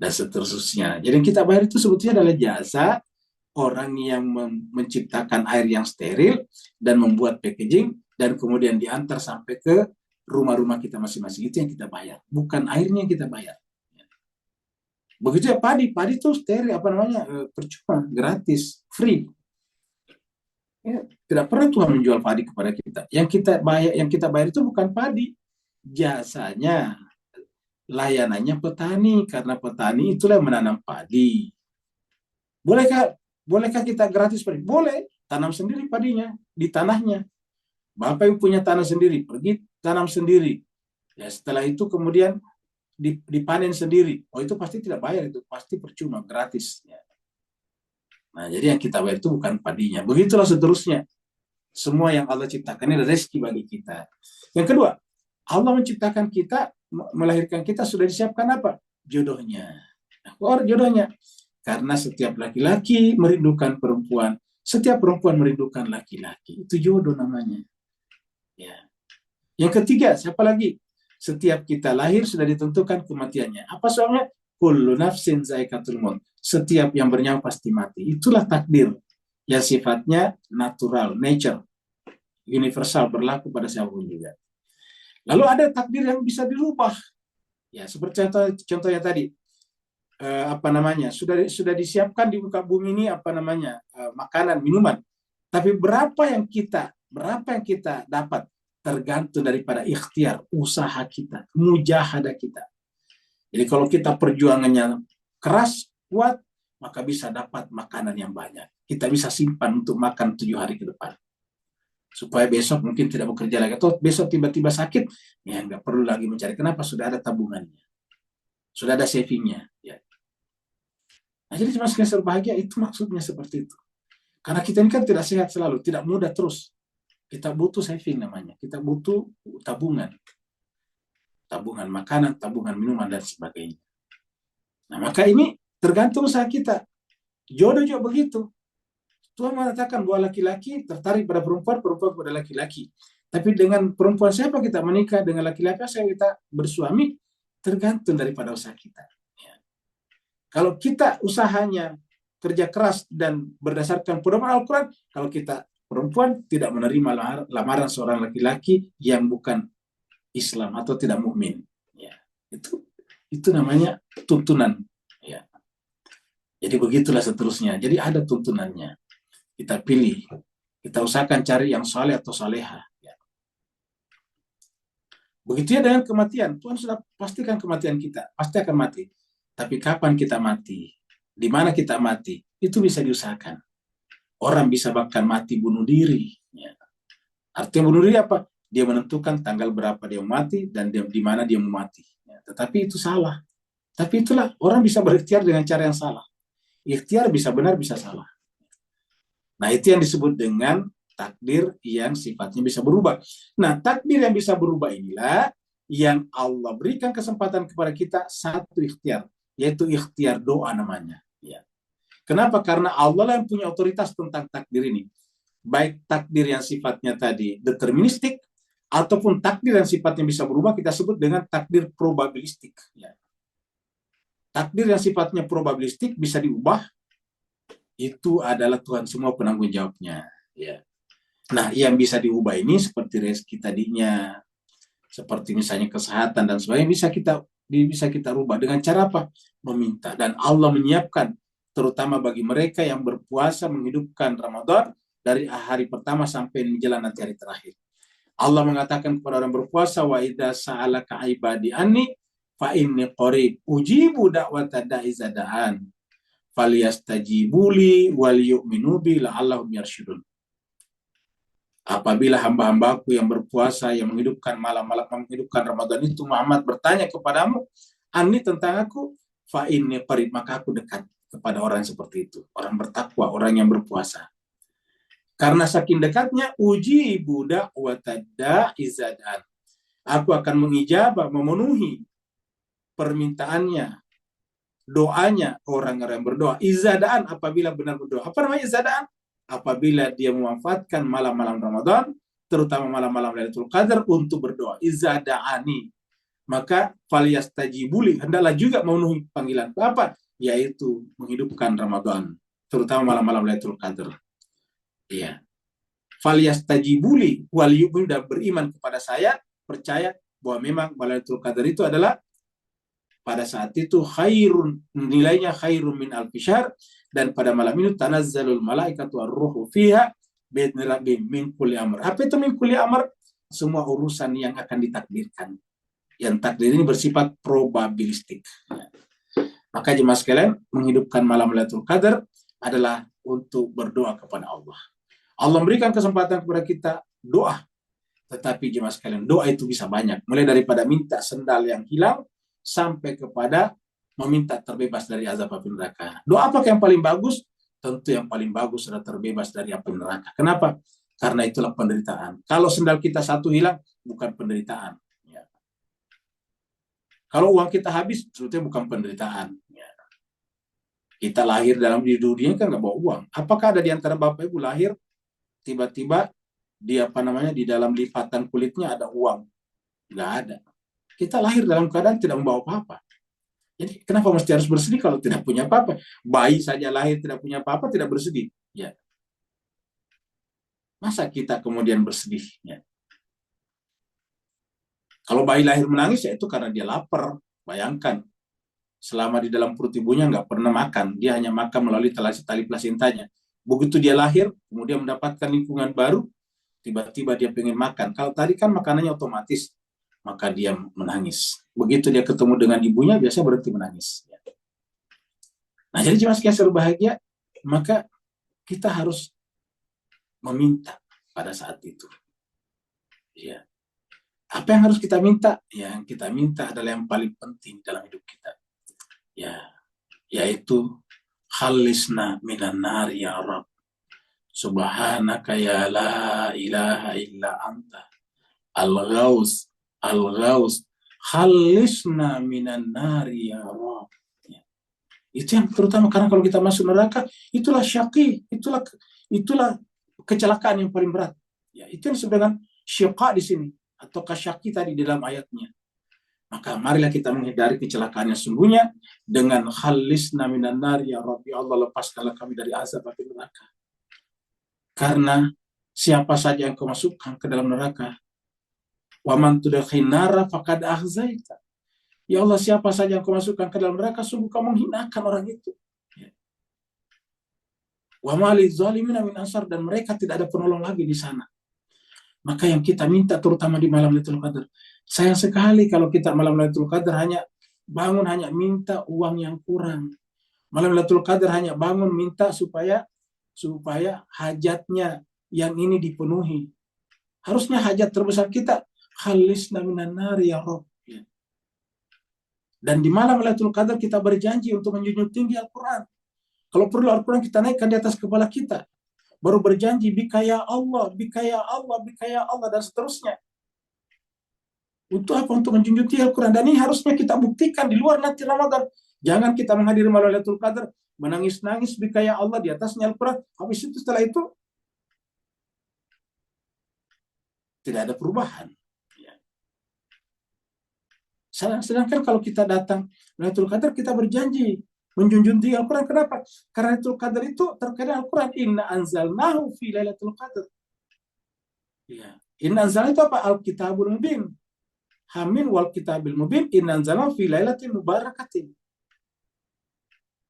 dan seterusnya. Jadi yang kita bayar itu sebetulnya adalah jasa orang yang menciptakan air yang steril dan membuat packaging dan kemudian diantar sampai ke rumah-rumah kita masing-masing. Itu yang kita bayar, bukan airnya yang kita bayar. Begitu ya padi itu steril, percuma, gratis, free. Ya, tidak pernah Tuhan menjual padi kepada kita. Yang kita bayar itu bukan padi, jasanya, layanannya petani, karena petani itulah yang menanam padi. Bolehkah kita gratis padi? Boleh, tanam sendiri padinya di tanahnya. Bapak yang punya tanah sendiri, pergi tanam sendiri. Ya, setelah itu kemudian dipanen sendiri. Oh, itu pasti tidak bayar, itu pasti percuma, gratis. Ya. Nah, jadi yang kita bayar itu bukan padinya. Begitulah seterusnya. Semua yang Allah ciptakan ini rezeki bagi kita. Yang kedua, Allah menciptakan kita, melahirkan kita, sudah disiapkan apa? Jodohnya. Jodohnya. Karena setiap laki-laki merindukan perempuan, setiap perempuan merindukan laki-laki. Itu jodoh namanya. Ya. Yang ketiga, siapa lagi? Setiap kita lahir sudah ditentukan kematiannya. Apa soalnya? Kullu nafsin zaikatul maut. Setiap yang bernyawa pasti mati. Itulah takdir yang sifatnya natural, nature, universal, berlaku pada siapapun juga. Lalu ada takdir yang bisa dirubah. Ya, seperti contohnya tadi. Sudah disiapkan di muka bumi ini makanan, minuman. Tapi berapa yang kita dapat tergantung daripada ikhtiar, usaha kita, mujahadah kita. Jadi kalau kita perjuangannya keras, kuat, maka bisa dapat makanan yang banyak. Kita bisa simpan untuk makan 7 hari ke depan. Supaya besok mungkin tidak bekerja lagi. Atau besok tiba-tiba sakit, ya nggak perlu lagi mencari. Kenapa? Sudah ada tabungannya. Sudah ada savingnya. Ya. Nah, jadi cuma sekedar bahagia, itu maksudnya seperti itu. Karena kita ini kan tidak sehat selalu, tidak mudah terus. Kita butuh saving namanya. Kita butuh tabungan. Tabungan makanan, tabungan minuman, dan sebagainya. Nah, maka ini tergantung usaha kita. Jodoh juga begitu. Tuhan mengatakan bahwa laki-laki tertarik pada perempuan, perempuan pada laki-laki. Tapi dengan perempuan siapa kita menikah, dengan laki-laki siapa kita bersuami, tergantung daripada usaha kita. Ya. Kalau kita usahanya kerja keras dan berdasarkan pedoman Al-Quran, kalau kita perempuan tidak menerima lamaran seorang laki-laki yang bukan Islam atau tidak mukmin, ya, itu namanya tuntunan. Ya. Jadi begitulah seterusnya. Jadi ada tuntunannya. Kita pilih, kita usahakan cari yang saleh atau saleha. Ya. Begitu ya dengan kematian. Tuhan sudah pastikan kematian kita, pasti akan mati. Tapi kapan kita mati? Di mana kita mati? Itu bisa diusahakan. Orang bisa bahkan mati bunuh diri. Ya. Artinya bunuh diri apa? Dia menentukan tanggal berapa dia mati dan di mana dia mau mati. Ya, tetapi itu salah. Tapi itulah orang bisa berikhtiar dengan cara yang salah. Ikhtiar bisa benar, bisa salah. Nah, itu yang disebut dengan takdir yang sifatnya bisa berubah. Nah, takdir yang bisa berubah inilah yang Allah berikan kesempatan kepada kita satu ikhtiar, yaitu ikhtiar doa namanya. Ya. Kenapa? Karena Allah lah yang punya otoritas tentang takdir ini. Baik takdir yang sifatnya tadi deterministik, ataupun takdir yang sifatnya bisa berubah, kita sebut dengan takdir probabilistik. Ya. Takdir yang sifatnya probabilistik bisa diubah, itu adalah Tuhan semua penanggung jawabnya. Ya. Nah, yang bisa diubah ini seperti rezeki tadinya, seperti misalnya kesehatan dan sebagainya, bisa kita rubah dengan cara apa? Meminta. Dan Allah menyiapkan, terutama bagi mereka yang berpuasa menghidupkan Ramadan dari hari pertama sampai menjelang nanti hari terakhir. Allah mengatakan kepada orang berpuasa, wa idza sa'alaka ibadi anni fa inni qarib ujibu da'wata da'i idza da'an falyastajibuli wal yu'minu bi la'allahum yarsyudun. Apabila hamba-hambaku yang berpuasa, yang menghidupkan malam-malam, menghidupkan Ramadan itu, Muhammad bertanya kepadamu, anni tentang aku, fa inni qarib, maka aku dekat kepada orang seperti itu, orang bertakwa, orang yang berpuasa. Karena saking dekatnya, uji budak watada izadan. Aku akan mengijabah, memenuhi permintaannya, doanya orang-orang yang berdoa. Izadaan, apabila benar berdoa. Apa namanya izadaan? Apabila dia memanfaatkan malam-malam Ramadan, terutama malam-malam Lailatul Qadar untuk berdoa. Izadaani. Maka falyastajibuli, hendaklah juga memenuhi panggilan apa? Yaitu menghidupkan Ramadan, terutama malam-malam Lailatul Qadar. Iya. Falyastajibuli wal yu'minu, dan beriman kepada saya, percaya bahwa memang Lailatul Qadar itu adalah pada saat itu khairun, nilainya khairun min alfi syahr, dan pada malam itu tanazzalul malaikatu ar-ruhu fiha bi'idzni rabbihim min kulli amr. Apa itu min kulli amr? Semua urusan yang akan ditakdirkan. Yang takdir ini bersifat probabilistik. Maka jemaah sekalian, menghidupkan malam Lailatul Qadar adalah untuk berdoa kepada Allah. Allah memberikan kesempatan kepada kita doa. Tetapi jemaah sekalian, doa itu bisa banyak. Mulai daripada minta sendal yang hilang, sampai kepada meminta terbebas dari azab api neraka. Doa apa yang paling bagus? Tentu yang paling bagus adalah terbebas dari api neraka. Kenapa? Karena itulah penderitaan. Kalau sendal kita satu hilang, bukan penderitaan. Ya. Kalau uang kita habis, sebetulnya bukan penderitaan. Ya. Kita lahir dalam di dunia kan nggak bawa uang. Apakah ada di antara Bapak Ibu lahir tiba-tiba di di dalam lipatan kulitnya ada uang? Nggak ada. Kita lahir dalam keadaan tidak membawa apa-apa. Jadi kenapa mesti harus bersedih kalau tidak punya apa-apa? Bayi saja lahir tidak punya apa-apa, tidak bersedih. Ya. Masa kita kemudian bersedih? Ya. Kalau bayi lahir menangis, ya itu karena dia lapar. Bayangkan, selama di dalam perut ibunya nggak pernah makan. Dia hanya makan melalui tali plasentanya. Begitu dia lahir, kemudian mendapatkan lingkungan baru, tiba-tiba dia pengen makan. Kalau tadi kan makanannya otomatis, maka dia menangis. Begitu dia ketemu dengan ibunya, biasanya berhenti menangis. Nah, jadi jemaah sekalian seluruh bahagia, maka kita harus meminta pada saat itu. Ya. Apa yang harus kita minta? Yang kita minta adalah yang paling penting dalam hidup kita. Ya, yaitu khalisna minan nar ya Rabb. Subhanaka ya la ilaha illa anta. Al-Ghaus, Al-Ghaus, khalisna minan nari ya Rabb. Ya. Itu yang terutama, karena kalau kita masuk neraka, itulah syaqi, itulah kecelakaan yang paling berat. Ya, itu yang disebut dengan syiqa di sini, atau kasyaqi tadi di dalam ayatnya. Maka marilah kita menghindari kecelakaan yang sungguhnya dengan khalisna minan nari ya Rabb. Ya Allah, lepaskanlah kami dari azab api neraka. Karena siapa saja yang kau masukkan ke dalam neraka, wa man tudkhil nara faqad akhzaita. Ya Allah, siapa saja yang kau masukkan ke dalam neraka, sungguh kau menghinakan orang itu. Wa ma lizzalimin min ansar, dan mereka tidak ada penolong lagi di sana. Maka yang kita minta terutama di malam Lailatul Qadar. Sayang sekali kalau kita malam Lailatul Qadar hanya bangun hanya minta uang yang kurang. Malam Lailatul Qadar hanya bangun minta supaya hajatnya yang ini dipenuhi. Harusnya hajat terbesar kita, khalisna minan nari ya Rabb. Dan di malam Lailatul Qadar kita berjanji untuk menjunjung tinggi Al-Quran. Kalau perlu Al-Quran kita naikkan di atas kepala kita. Baru berjanji, bika ya Allah, bika ya Allah, bika ya Allah, dan seterusnya. Untuk apa? Untuk menjunjung tinggi Al-Quran. Dan ini harusnya kita buktikan di luar nanti Ramadan. Jangan kita menghadiri malam Lailatul Qadar menangis-nangis bikaya Allah di atasnya Al-Quran. Habis itu setelah itu tidak ada perubahan. Ya. Sedangkan kalau kita datang Lailatul Qadar, kita berjanji menjunjung tinggi Al-Quran. Kenapa? Karena Lailatul Qadar itu terkadang Al-Quran. Inna anzalnahu fi Lailatul Qadar. Ya. Inna anzalnahu itu apa? Al-Kitabul Mubin. Hamin wal Kitabil Mubin. Inna anzalnahu fi Lailatul Mubarakatin.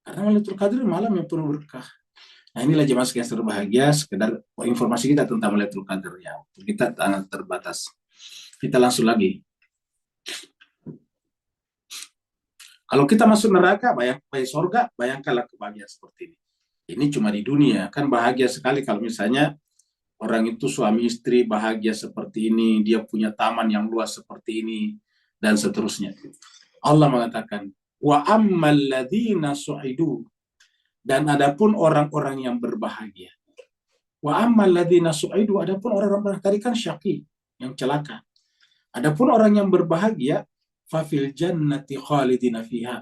Karena Lailatul Qadar malam yang penuh berkah. Nah, inilah jemaah sekalian berbahagia, sekedar informasi kita tentang Lailatul Qadar ya. Kita sangat terbatas. Kita langsung lagi. Kalau kita masuk neraka, bayang surga, bayangkanlah kebahagiaan seperti ini. Ini cuma di dunia, kan bahagia sekali kalau misalnya orang itu suami istri bahagia seperti ini, dia punya taman yang luas seperti ini, dan seterusnya. Allah mengatakan, wa ammal ladzina su'idu, dan adapun orang-orang yang berbahagia. Wa ammal ladzina su'idu, adapun orang-orang tadi kan syaqi, yang celaka. Adapun orang yang berbahagia, fa fil jannati khalidina fiha,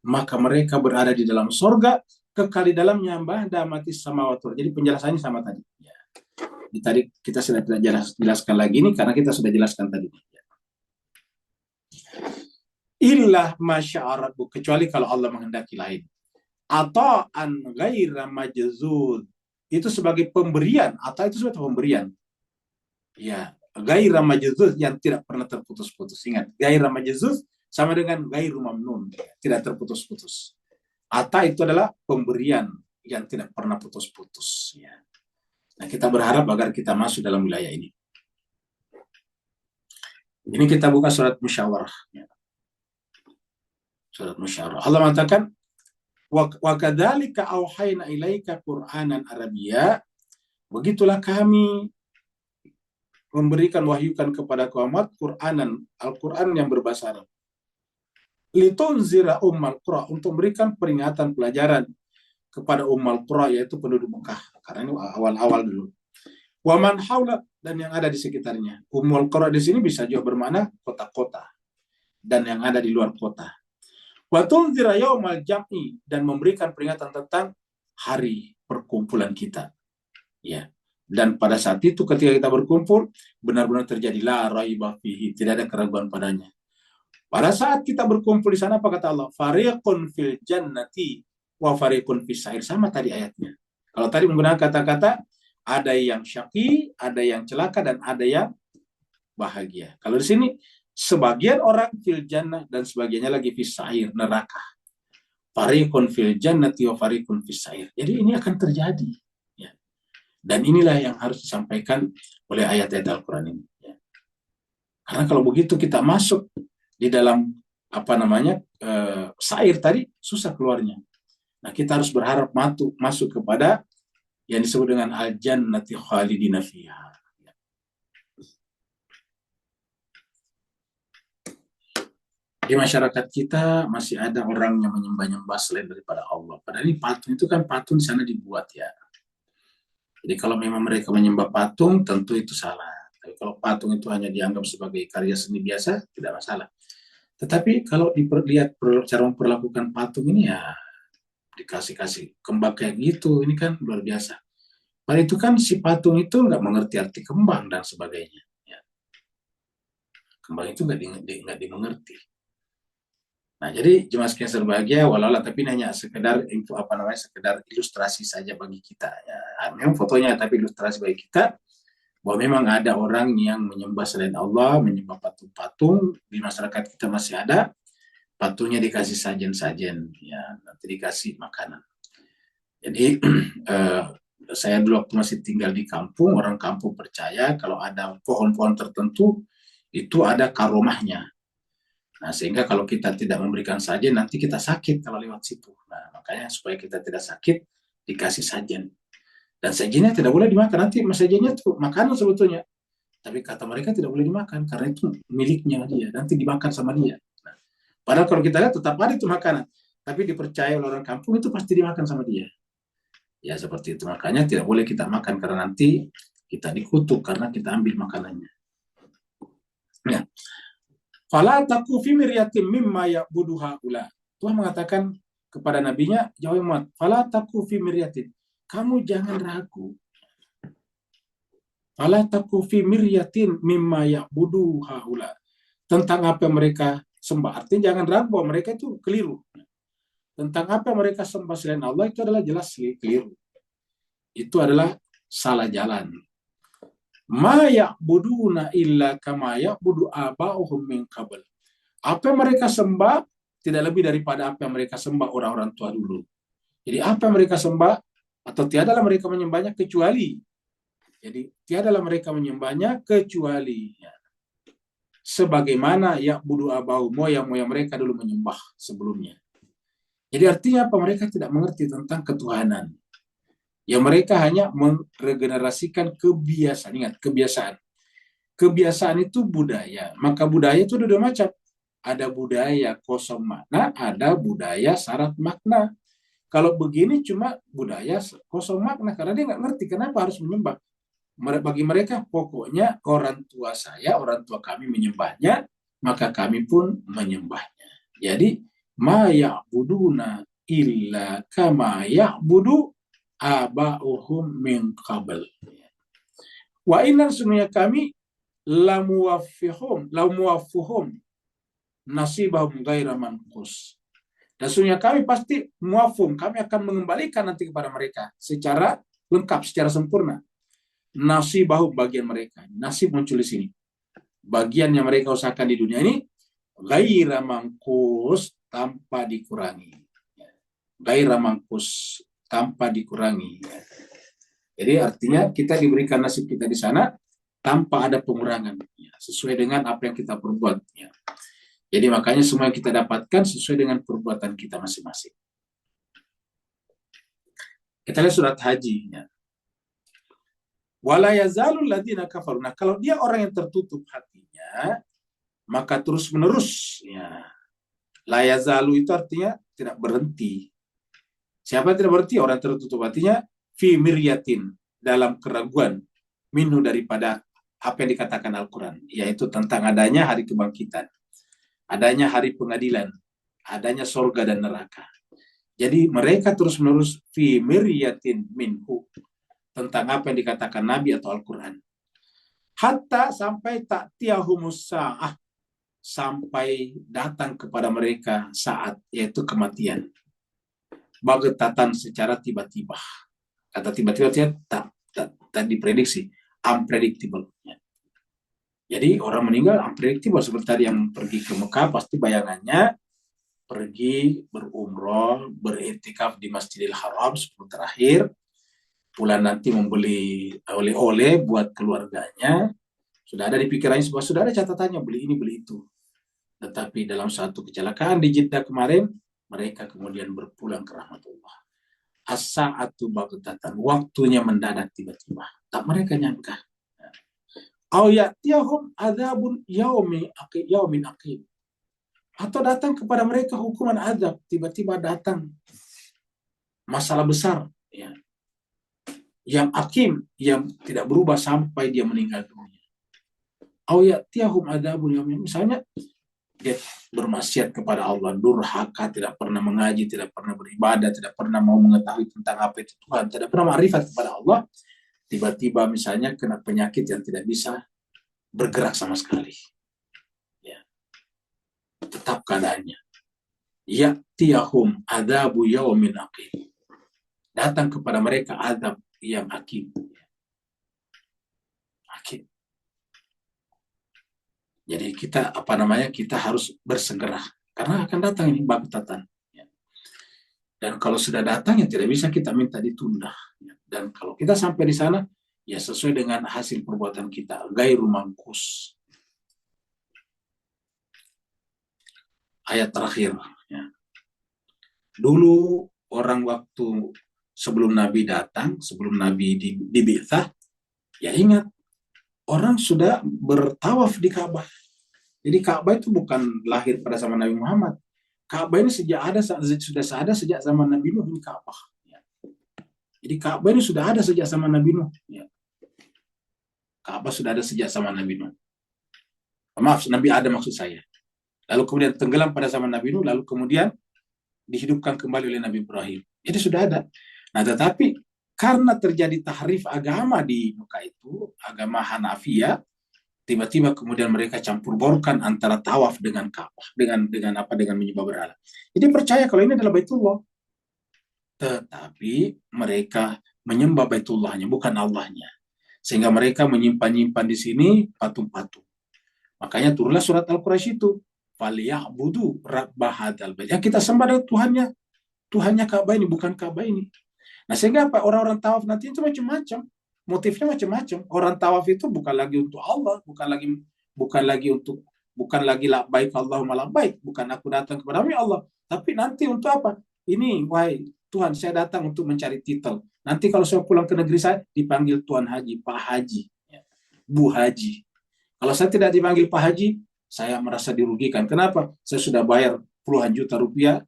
maka mereka berada di dalam surga, kekal di dalamnya ba'da mati samawati. Jadi penjelasannya sama tadi. Ya. Tadi kita sudah tidak jelaskan lagi ini karena kita sudah jelaskan tadi. Illa masya'arat, kecuali kalau Allah menghendaki lain. Atau an ghaira majzud, itu sebagai pemberian, atau itu sebagai pemberian. Ya, ghaira majzud, yang tidak pernah terputus-putus. Ingat, ghaira majzud sama dengan ghairu mamnun, tidak terputus-putus. Atau itu adalah pemberian yang tidak pernah putus-putus. Ya. Nah, kita berharap agar kita masuk dalam wilayah ini. Ini kita buka surat musyawarah. Ya. Surat musyawarah. Allah mengatakan, wa kadzalika auhayna ilaika Qur'anan Arabiyya, begitulah kami memberikan wahyukan kepada Muhammad Qur'anan, Al-Quran yang berbahasa Arab. Litunzira ummal qura, untuk memberikan peringatan pelajaran kepada ummal qura, yaitu penduduk Mekah, karena ini awal-awal dulu. Wa man haula, dan yang ada di sekitarnya. Ummul qura di sini bisa juga bermakna kota-kota dan yang ada di luar kota. Wa tunzira yaumal jam'i, dan memberikan peringatan tentang hari perkumpulan kita. Ya. Dan pada saat itu ketika kita berkumpul, benar-benar terjadi la raiba fihi, tidak ada keraguan padanya. Pada saat kita berkumpul di sana, apa kata Allah? Fariqun fil jannati wa fariqun fis sa'ir. Sama tadi ayatnya. Kalau tadi menggunakan kata-kata, ada yang syaqi, ada yang celaka, dan ada yang bahagia. Kalau di sini, sebagian orang fil jannah dan sebagiannya lagi fis sa'ir, neraka. Fariqun fil jannati wa fariqun fis sa'ir. Jadi ini akan terjadi. Ya. Dan inilah yang harus disampaikan oleh ayat-ayat Al-Quran ini. Ya. Karena kalau begitu kita masuk di dalam sa'ir tadi, susah keluarnya. Nah, kita harus berharap masuk kepada yang disebut dengan al-jannati khalidina fiha. Di masyarakat kita masih ada orang yang menyembah-nyembah selain daripada Allah. Padahal ini patung itu kan patung di sana dibuat ya. Jadi kalau memang mereka menyembah patung, tentu itu salah. Tapi kalau patung itu hanya dianggap sebagai karya seni biasa, tidak masalah. Tetapi kalau dilihat cara memperlakukan patung ini ya dikasih kembang kayak gitu, ini kan luar biasa. Padahal itu kan si patung itu nggak mengerti arti kembang dan sebagainya. Ya. Kembang itu nggak dimengerti. Nah, jadi jemaah sekalian berbahagia, walau tapi ini hanya sekedar info sekedar ilustrasi saja bagi kita. Ya, memang fotonya tapi ilustrasi bagi kita bahwa memang ada orang yang menyembah selain Allah, menyembah patung-patung di masyarakat kita masih ada. Patungnya dikasih sajen-sajen, ya nanti dikasih makanan. Jadi saya dulu waktu masih tinggal di kampung, orang kampung percaya kalau ada pohon-pohon tertentu itu ada karomahnya. Nah, sehingga kalau kita tidak memberikan sajen, nanti kita sakit kalau lewat situ. Nah, makanya supaya kita tidak sakit, dikasih sajen. Dan sajennya tidak boleh dimakan. Nanti sajennya itu makanan sebetulnya. Tapi kata mereka tidak boleh dimakan, karena itu miliknya dia. Nanti dimakan sama dia. Nah, padahal kalau kita lihat tetap ada itu makanan. Tapi dipercaya oleh orang kampung itu pasti dimakan sama dia. Ya seperti itu. Makanya tidak boleh kita makan, karena nanti kita dikutuk karena kita ambil makanannya. Ya. Fala taku fi miryatin mimma ya'budu haula. Tuhan mengatakan kepada nabinya, ya Muhammad, fala taku fi miryatin. Kamu jangan ragu. Fala taku fi miryatin mimma ya'budu haula. Tentang apa yang mereka sembah. Artinya jangan ragu bahwa mereka itu keliru. Tentang apa yang mereka sembah selain Allah itu adalah jelas keliru. Itu adalah salah jalan. Ma ya'buduna illa kama ya'budu aba'uhum min qabl. Apa yang mereka sembah tidak lebih daripada apa yang mereka sembah orang-orang tua dulu. Jadi apa yang mereka sembah atau tiadalah mereka menyembahnya kecuali. Jadi tiadalah mereka menyembahnya kecuali sebagaimana ya'budu aba'uhum, moyang-moyang mereka dulu menyembah sebelumnya. Jadi artinya apa? Mereka tidak mengerti tentang ketuhanan. Ya mereka hanya meregenerasikan kebiasaan. Ingat, kebiasaan. Kebiasaan itu budaya. Maka budaya itu ada dua macam. Ada budaya kosong makna, ada budaya syarat makna. Kalau begini cuma budaya kosong makna, karena dia nggak ngerti kenapa harus menyembah. Bagi mereka pokoknya orang tua saya, orang tua kami menyembahnya, maka kami pun menyembahnya. Jadi ma ya'buduna illa kama ya'budu aba'uhum min qabl. Wa inna sunnah kami lamuwaffuhum nasibahum ghaira manqus. Dan sesungguhnya kami pasti muafum, kami akan mengembalikan nanti kepada mereka secara lengkap, secara sempurna. Nasibahum, bagian mereka. Nasib muncul di sini. Bagian yang mereka usahakan di dunia ini ghaira manqus, tanpa dikurangi. Ghaira manqus, tanpa dikurangi. Jadi artinya kita diberikan nasib kita di sana tanpa ada pengurangan, sesuai dengan apa yang kita perbuat. Jadi makanya semua yang kita dapatkan sesuai dengan perbuatan kita masing-masing. Kita lihat surat Haji. Wala yazalul ladzina kafaru. Nah, kalau dia orang yang tertutup hatinya, maka terus-menerus. La yazalu itu artinya tidak berhenti. Siapa yang tidak berhenti? Orang tertutup hatinya fi miryatin, dalam keraguan, minhu, daripada apa yang dikatakan Al-Quran, yaitu tentang adanya hari kebangkitan, adanya hari pengadilan, adanya surga dan neraka. Jadi mereka terus-menerus fi miryatin minhu, tentang apa yang dikatakan Nabi atau Al-Quran. Hatta sampai ta'tiyahumus sa'ah, sampai datang kepada mereka saat, yaitu kematian. Baghtatan, secara tiba-tiba. Kata tiba-tiba tak diprediksi, unpredictable. Jadi orang meninggal unpredictable. Seperti tadi yang pergi ke Mekah, pasti bayangannya pergi berumroh, beriktikaf di Masjidil Haram sebelum terakhir, pulang nanti membeli oleh-oleh buat keluarganya. Sudah ada di pikirannya, sudah ada catatannya, beli ini, beli itu. Tetapi dalam satu kecelakaan di Jeddah kemarin, mereka kemudian berpulang ke rahmatullah. As-sa'atu baghtatan, waktunya mendadak tiba-tiba. Tak mereka nyangka. Au ya'tiyahum adzabun yaumin aqim. Atau datang kepada mereka hukuman azab, tiba-tiba datang masalah besar, yang akim, yang tidak berubah sampai dia meninggal dunia. Au ya'tiyahum adzabun yaumin, misalnya dia bermaksiat kepada Allah, durhaka, tidak pernah mengaji, tidak pernah beribadah, tidak pernah mau mengetahui tentang apa itu Tuhan, tidak pernah ma'rifat kepada Allah, tiba-tiba misalnya kena penyakit yang tidak bisa bergerak sama sekali. Tetap keadaannya. Ya'tiyahum adzabu yaumin aqim. Datang kepada mereka azab yang akim. Akim. Jadi kita kita harus bersegera karena akan datang ini baghtatan. Dan kalau sudah datang ya tidak bisa kita minta ditunda. Dan kalau kita sampai di sana ya sesuai dengan hasil perbuatan kita, ghairu manqus. Ayat terakhir. Dulu orang waktu sebelum Nabi datang, sebelum Nabi dibi'tsah, ya ingat, orang sudah bertawaf di Ka'bah. Jadi Ka'bah itu bukan lahir pada zaman Nabi Muhammad. Ka'bah ini sudah ada sejak zaman Nabi Nuh, ini Ka'bah. Jadi Ka'bah ini sudah ada sejak zaman Nabi Nuh. Ka'bah sudah ada sejak zaman Nabi Nuh. Maaf, Nabi Adam maksud saya. Lalu kemudian tenggelam pada zaman Nabi Nuh, lalu kemudian dihidupkan kembali oleh Nabi Ibrahim. Jadi sudah ada. Nah, tetapi karena terjadi tahrif agama di Mekah itu, agama Hanafiyah, tiba-tiba kemudian mereka campur borkan antara tawaf dengan Ka'bah, dengan menyembah berhala. Jadi percaya kalau ini adalah Baitullah, tetapi mereka menyembah Baitullahnya, bukan Allahnya. Sehingga mereka menyimpan-nyimpan di sini patung-patung. Makanya turunlah surat Al-Quraisy itu, "Falyabudu rabb hadzal bait." Yang kita sembah adalah Tuhannya Ka'bah ini, bukan Ka'bah ini. Nah, sehingga apa? Orang-orang tawaf nanti itu macam-macam. Motifnya macam-macam. Orang tawaf itu bukan lagi untuk Allah, bukan lagi labbaik Allahumma labbaik, bukan aku datang kepadamu ya Allah, tapi nanti untuk apa? Ini, wahai Tuhan, saya datang untuk mencari titel. Nanti kalau saya pulang ke negeri saya dipanggil Tuan Haji, Pak Haji, Bu Haji. Kalau saya tidak dipanggil Pak Haji, saya merasa dirugikan. Kenapa? Saya sudah bayar puluhan juta rupiah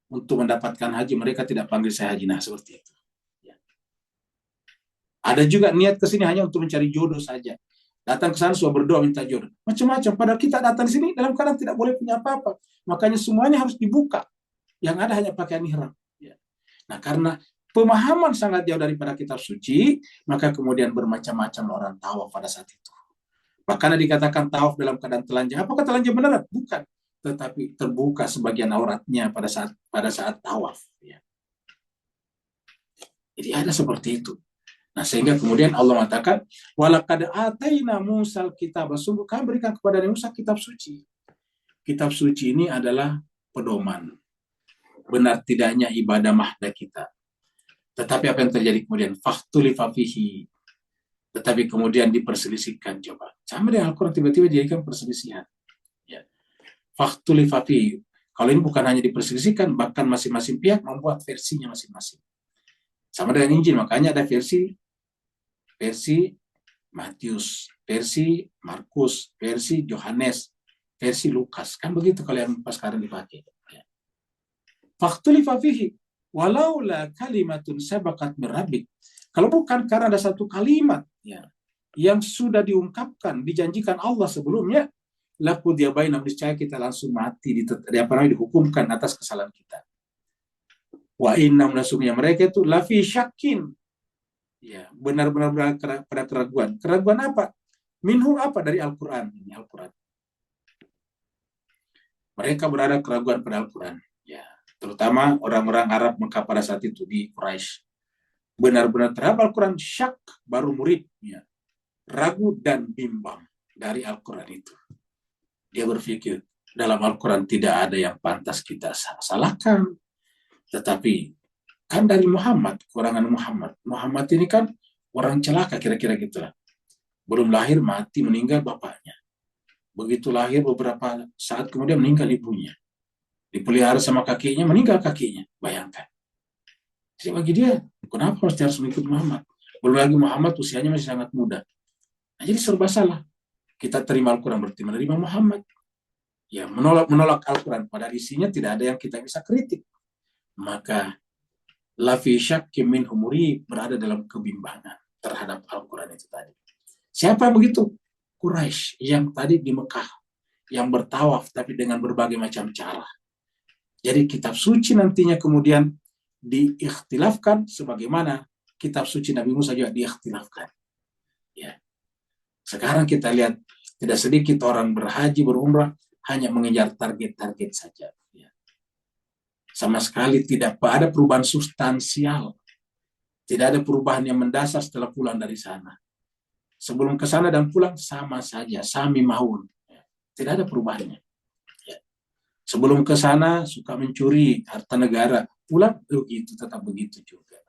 untuk mendapatkan haji, mereka tidak panggil saya Haji. Nah, seperti itu. Ada juga niat ke sini hanya untuk mencari jodoh saja. Datang ke sana sudah berdoa minta jodoh. Macam-macam. Padahal kita datang di sini dalam keadaan tidak boleh punya apa-apa. Makanya semuanya harus dibuka. Yang ada hanya pakaian ihram. Nah, karena pemahaman sangat jauh daripada kitab suci, maka kemudian bermacam-macam orang tawaf pada saat itu. Bahkan dikatakan tawaf dalam keadaan telanjang. Apakah telanjang benar? Bukan. Tetapi terbuka sebagian auratnya pada saat tawaf. Jadi ada seperti itu. Nah, sehingga kemudian Allah mengatakan, walaqad ataina Musal kitab, sungguh kami berikan kepada Musa kitab suci. Kitab suci ini adalah pedoman benar tidaknya ibadah mahda kita. Tetapi apa yang terjadi kemudian? Fakhtulifa fihi. Tetapi kemudian diperselisihkan. Coba. Sama dengan Al-Quran tiba-tiba dijadikan perselisihan. Ya. Fakhtulifa fihi. Kalau ini bukan hanya diperselisihkan, bahkan masing-masing pihak membuat versinya masing-masing. Sama dengan Injil, makanya ada versi Matius, versi Markus, versi Yohanes, versi Lukas. Kan begitu kalau yang pas sekarang dipakai. Fakhtulifa fihi walaula kalimatun sabaqat min rabbik. Kalau bukan karena ada satu kalimat yang sudah diungkapkan, dijanjikan Allah sebelumnya, laqudiya bainahum, niscaya kita langsung mati dihukumkan atas kesalahan kita. Wa innahum nasumnya mereka itu lafi syakin. Ya, benar-benar berada pada keraguan. Keraguan apa? Minhu apa? Dari Al-Quran. Ini Al-Quran. Mereka berada keraguan pada Al-Quran. Ya, terutama orang-orang Arab Mekah pada saat itu di Quraisy. Benar-benar terhadap Al-Quran syak, baru murid. Ya. Ragu dan bimbang dari Al-Quran itu. Dia berpikir, dalam Al-Quran tidak ada yang pantas kita salahkan. Tetapi kan dari Muhammad, kurangan Muhammad. Muhammad ini kan orang celaka kira-kira gitulah. Belum lahir mati meninggal bapaknya. Begitu lahir beberapa saat kemudian meninggal ibunya. Dipelihara sama kakinya, meninggal kakinya. Bayangkan. Jadi bagi dia, kenapa harus mengikut Muhammad? Belum lagi Muhammad usianya masih sangat muda. Nah, jadi serba salah. Kita terima Al-Quran berarti menerima Muhammad. Ya, menolak Al-Quran. Pada isinya tidak ada yang kita bisa kritik. Maka lafi syakkim min umuri, berada dalam kebimbangan terhadap Al-Quran itu tadi. Siapa yang begitu? Quraisy yang tadi di Mekah, yang bertawaf tapi dengan berbagai macam cara. Jadi kitab suci nantinya kemudian diikhtilafkan sebagaimana kitab suci Nabi Musa juga diikhtilafkan. Ya. Sekarang kita lihat tidak sedikit orang berhaji, berumrah hanya mengejar target-target saja. Sama sekali tidak ada perubahan substansial. Tidak ada perubahan yang mendasar setelah pulang dari sana. Sebelum ke sana dan pulang sama saja, sami maun. Tidak ada perubahannya. Sebelum ke sana suka mencuri harta negara, pulang begitu, tetap begitu juga.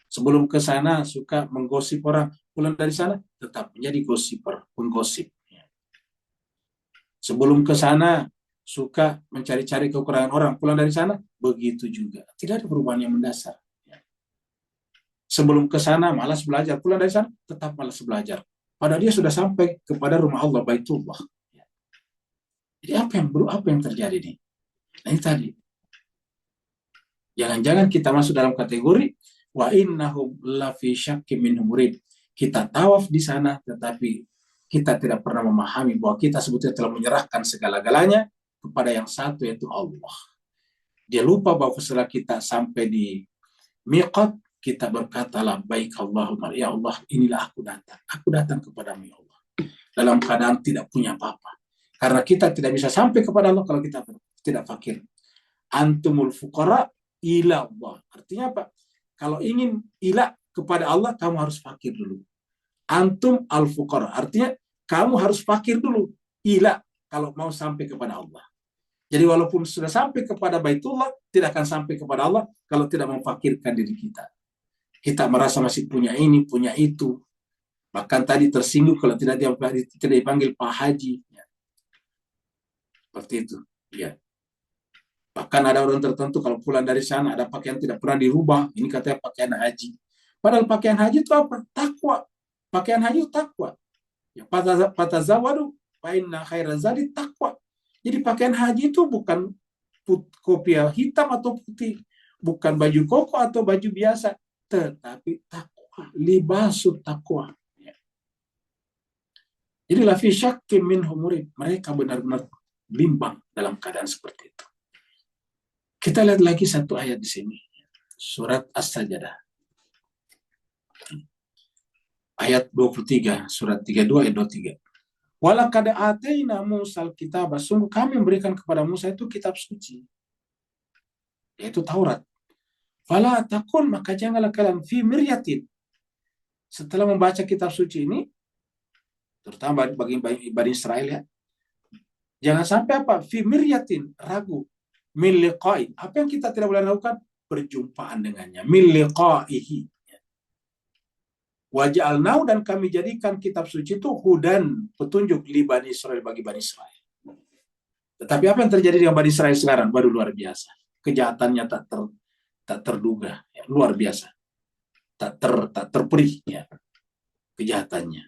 Sebelum ke sana suka menggosip orang, pulang dari sana tetap menjadi gosiper, penggosip. Sebelum ke sana suka mencari-cari kekurangan orang, pulang dari sana begitu juga. Tidak ada perubahan yang mendasar. Sebelum ke sana malas belajar, pulang dari sana tetap malas belajar. Padahal dia sudah sampai kepada rumah Allah, Baitullah. Jadi apa yang terjadi nih? Nah, ini tadi. Jangan-jangan kita masuk dalam kategori wa innahum lafi syakkim min murid. Kita tawaf di sana tetapi kita tidak pernah memahami bahwa kita sebetulnya telah menyerahkan segala-galanya kepada yang satu, yaitu Allah. Dia lupa bahwa setelah kita sampai di miqat, kita berkata labbaik Allahumma, ya Allah, inilah aku datang. Aku datang kepadamu ya Allah. Dalam keadaan tidak punya apa-apa. Karena kita tidak bisa sampai kepada Allah kalau kita tidak fakir. Antumul fuqara ila Allah. Artinya apa? Kalau ingin ila kepada Allah, kamu harus fakir dulu. Antum al fuqara. Artinya kamu harus fakir dulu. Ila kalau mau sampai kepada Allah. Jadi walaupun sudah sampai kepada Baitullah, tidak akan sampai kepada Allah kalau tidak memfakirkan diri kita. Kita merasa masih punya ini, punya itu. Bahkan tadi tersinggung kalau tidak dipanggil Pak Haji. Ya. Seperti itu. Ya. Bahkan ada orang tertentu kalau pulang dari sana ada pakaian tidak pernah dirubah. Ini katanya pakaian haji. Padahal pakaian haji itu apa? Takwa. Pakaian haji itu takwa. Ya, patazawadu fa inna khairaz zadi takwa. Jadi pakaian haji itu bukan kopiah hitam atau putih, bukan baju koko atau baju biasa, tetapi takwa, libasut takwa. Ya. Jadi lafi syakkim minhum murid, mereka benar-benar bimbang dalam keadaan seperti itu. Kita lihat lagi satu ayat di sini, surat As-Sajdah. Ayat 23, surat 32 ayat 23. Walaqad ataina Musal kitab, sungguh kami memberikan kepada Musa itu kitab suci, yaitu Taurat. Fala takun, maka janganlah kalian fi miryatin. Setelah membaca kitab suci ini, terutama bagi Bani Israel ya, jangan sampai apa? Fi miryatin, ragu. Min liqa'i, apa yang kita tidak boleh lakukan? Perjumpaan dengannya. Min liqa'ihi. Waja'alnau, dan kami jadikan kitab suci itu hudan, petunjuk li Bani Israel, bagi Bani Israel. Tetapi apa yang terjadi dengan Bani Israel sekarang? Baru luar biasa. Kejahatannya tak terduga, ya, luar biasa. Tak terperih ya, kejahatannya.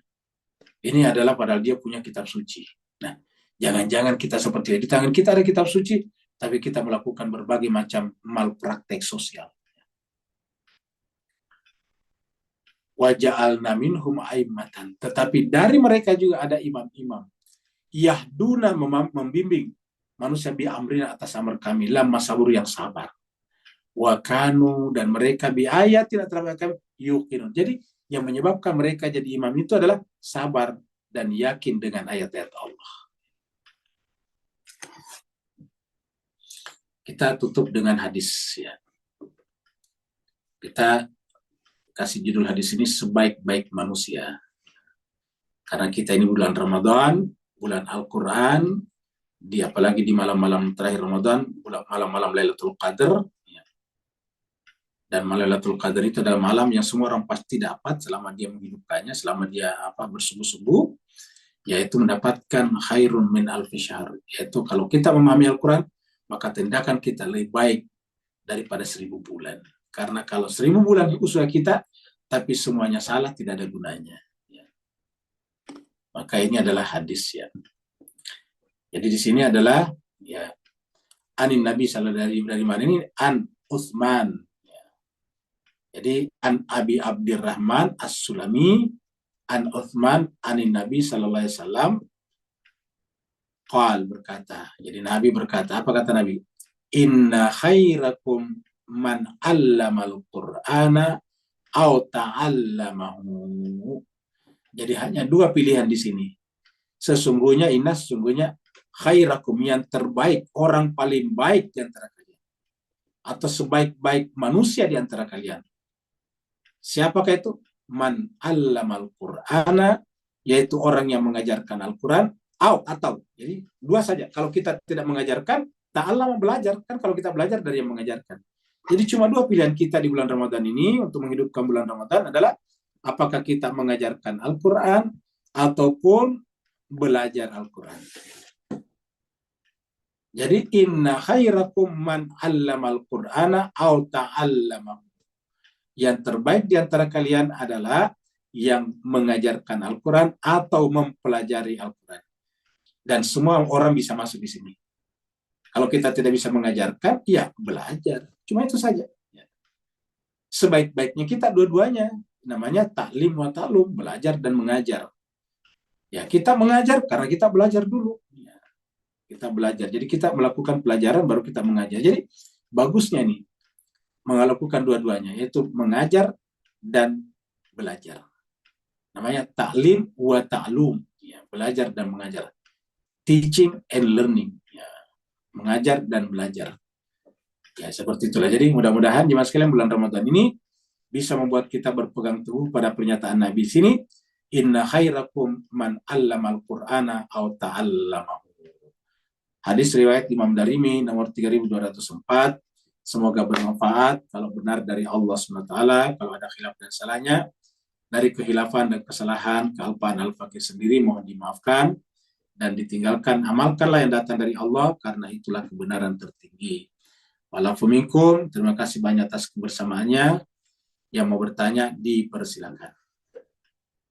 Ini adalah padahal dia punya kitab suci. Nah, jangan-jangan kita seperti ini. Di tangan kita ada kitab suci, tapi kita melakukan berbagai macam malpraktek sosial. Waja'alna minhum a'immatan, tetapi dari mereka juga ada imam-imam. Yahduna, membimbing manusia bi amrina, atas amar kami, lamma sabur, yang sabar. Wa kanu, dan mereka bi ayatina, terhadap kami yuqinun. Jadi yang menyebabkan mereka jadi imam itu adalah sabar dan yakin dengan ayat-ayat Allah. Kita tutup dengan hadis ya. Kita kasih judul hadis ini sebaik-baik manusia. Karena kita ini bulan Ramadan, bulan Al-Quran, apalagi di malam-malam terakhir Ramadan, malam-malam Lailatul Qadar. Ya. Dan malam Lailatul Qadar itu adalah malam yang semua orang pasti dapat selama dia menghidupkannya, selama dia bersungguh-sungguh, yaitu mendapatkan khairun min alfi syahr. Yaitu kalau kita memahami Al-Quran, maka tindakan kita lebih baik daripada 1000 bulan. Karena kalau 1000 bulan usaha kita, tapi semuanya salah, tidak ada gunanya. Ya. Maka ini adalah hadis ya. Jadi di sini adalah ya, anin Nabi sallallahu dari mana ini? An Utsman. Ya. Jadi an Abi Abdurrahman As-Sulami, an Utsman anin Nabi sallallahu alaihi wasallam qal, berkata. Jadi Nabi berkata, apa kata Nabi? Inna khairakum man 'allamal Qur'ana aw ta'allamahu. Jadi hanya dua pilihan di sini. Sesungguhnya khairakum, yang terbaik, orang paling baik di antara kalian, atau sebaik-baik manusia di antara kalian. Siapakah itu? Man 'allamal Qur'ana, yaitu orang yang mengajarkan Al-Qur'an, atau jadi dua saja. Kalau kita tidak mengajarkan, ta'allama, belajar. Kan kalau kita belajar dari yang mengajarkan. Jadi cuma dua pilihan kita di bulan Ramadan ini untuk menghidupkan bulan Ramadan adalah apakah kita mengajarkan Al-Quran ataupun belajar Al-Quran. Jadi inna khairakum man 'allamal Qur'ana aw ta'allamahu. Yang terbaik di antara kalian adalah yang mengajarkan Al-Quran atau mempelajari Al-Quran. Dan semua orang bisa masuk di sini. Kalau kita tidak bisa mengajarkan, ya belajar. Cuma itu saja. Sebaik-baiknya kita dua-duanya. Namanya ta'lim wa ta'lum, belajar dan mengajar. Ya, kita mengajar karena kita belajar dulu. Ya, kita belajar. Jadi kita melakukan pelajaran baru kita mengajar. Jadi bagusnya nih melakukan dua-duanya, yaitu mengajar dan belajar. Namanya ta'lim wa ta'lum, ya, belajar dan mengajar. Teaching and learning, ya, mengajar dan belajar. Ya, seperti itulah. Jadi mudah-mudahan jemaah sekalian bulan Ramadan ini bisa membuat kita berpegang teguh pada pernyataan Nabi di sini, inna khairakum man 'allamal qur'ana aw ta'allamahu. Hadis riwayat Imam Darimi nomor 3204. Semoga bermanfaat. Kalau benar dari Allah SWT, kalau ada khilaf dan salahnya, dari kehilafan dan kesalahan, kealpaan al-fakir sendiri mohon dimaafkan dan ditinggalkan. Amalkanlah yang datang dari Allah, karena itulah kebenaran tertinggi. Walafuminkum, terima kasih banyak atas kebersamaannya. Yang mau bertanya dipersilakan.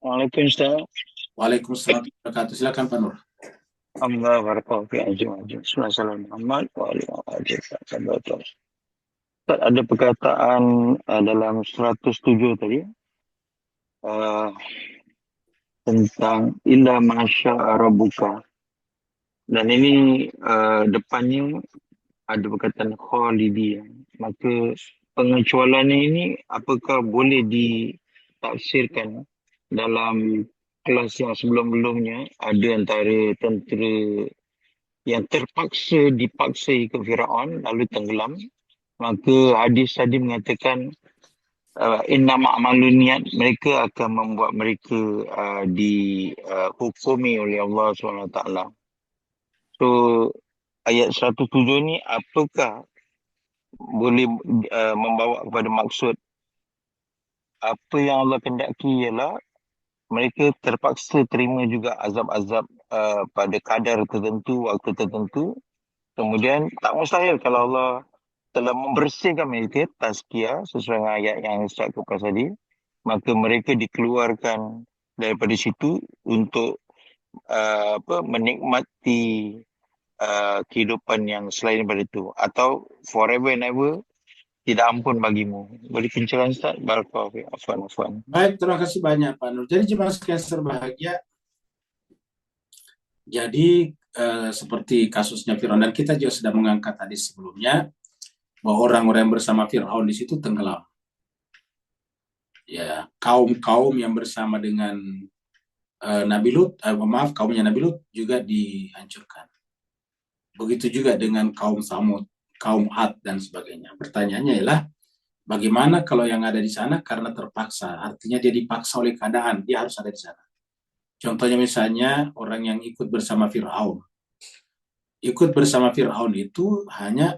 Waalaikumsalam. Waalaikumsalam warahmatullahi wabarakatuh. Silakan Pak Nur. Alhamdulillah warahmatullahi wabarakatuh. Assalamualaikum warahmatullahi wabarakatuh. Ustaz, ada perkataan dalam 107 tadi tentang illa masya rabbuka, dan ini depannya ada perkataan khalidiyah. Maka pengecualiannya ini apakah boleh ditafsirkan dalam kelas yang sebelum-belumnya? Ada antara tentera yang terpaksa dipaksai ke Firaun lalu tenggelam. Maka hadis tadi mengatakan innama amalun niat, mereka akan membuat mereka dihukumi oleh Allah SWT. So ayat 107 ni apakah boleh membawa kepada maksud apa yang Allah kendaki ialah mereka terpaksa terima juga azab-azab pada kadar tertentu, waktu tertentu. Kemudian tak mustahil kalau Allah telah membersihkan mereka, tazkiyah sesuai dengan ayat yang Ustaz kupas tadi, maka mereka dikeluarkan daripada situ untuk menikmati kehidupan yang selain daripada itu, atau forever and ever tidak ampun bagimu. Boleh pencerahan Ustaz? Barakallahu fiik. Afwan. Baik, terima kasih banyak Pak Nur. Jadi jemaah sekalian berbahagia, jadi seperti kasusnya Firaun, dan kita juga sudah mengangkat tadi sebelumnya bahwa orang-orang yang bersama Firaun di situ tenggelam. Ya, kaum-kaum yang bersama dengan Nabi Lut, kaumnya Nabi Lut juga dihancurkan. Begitu juga dengan kaum Samud, kaum Ad dan sebagainya. Pertanyaannya ialah bagaimana kalau yang ada di sana karena terpaksa, artinya dia dipaksa oleh keadaan, dia harus ada di sana. Contohnya misalnya orang yang ikut bersama Firaun. Ikut bersama Firaun itu hanya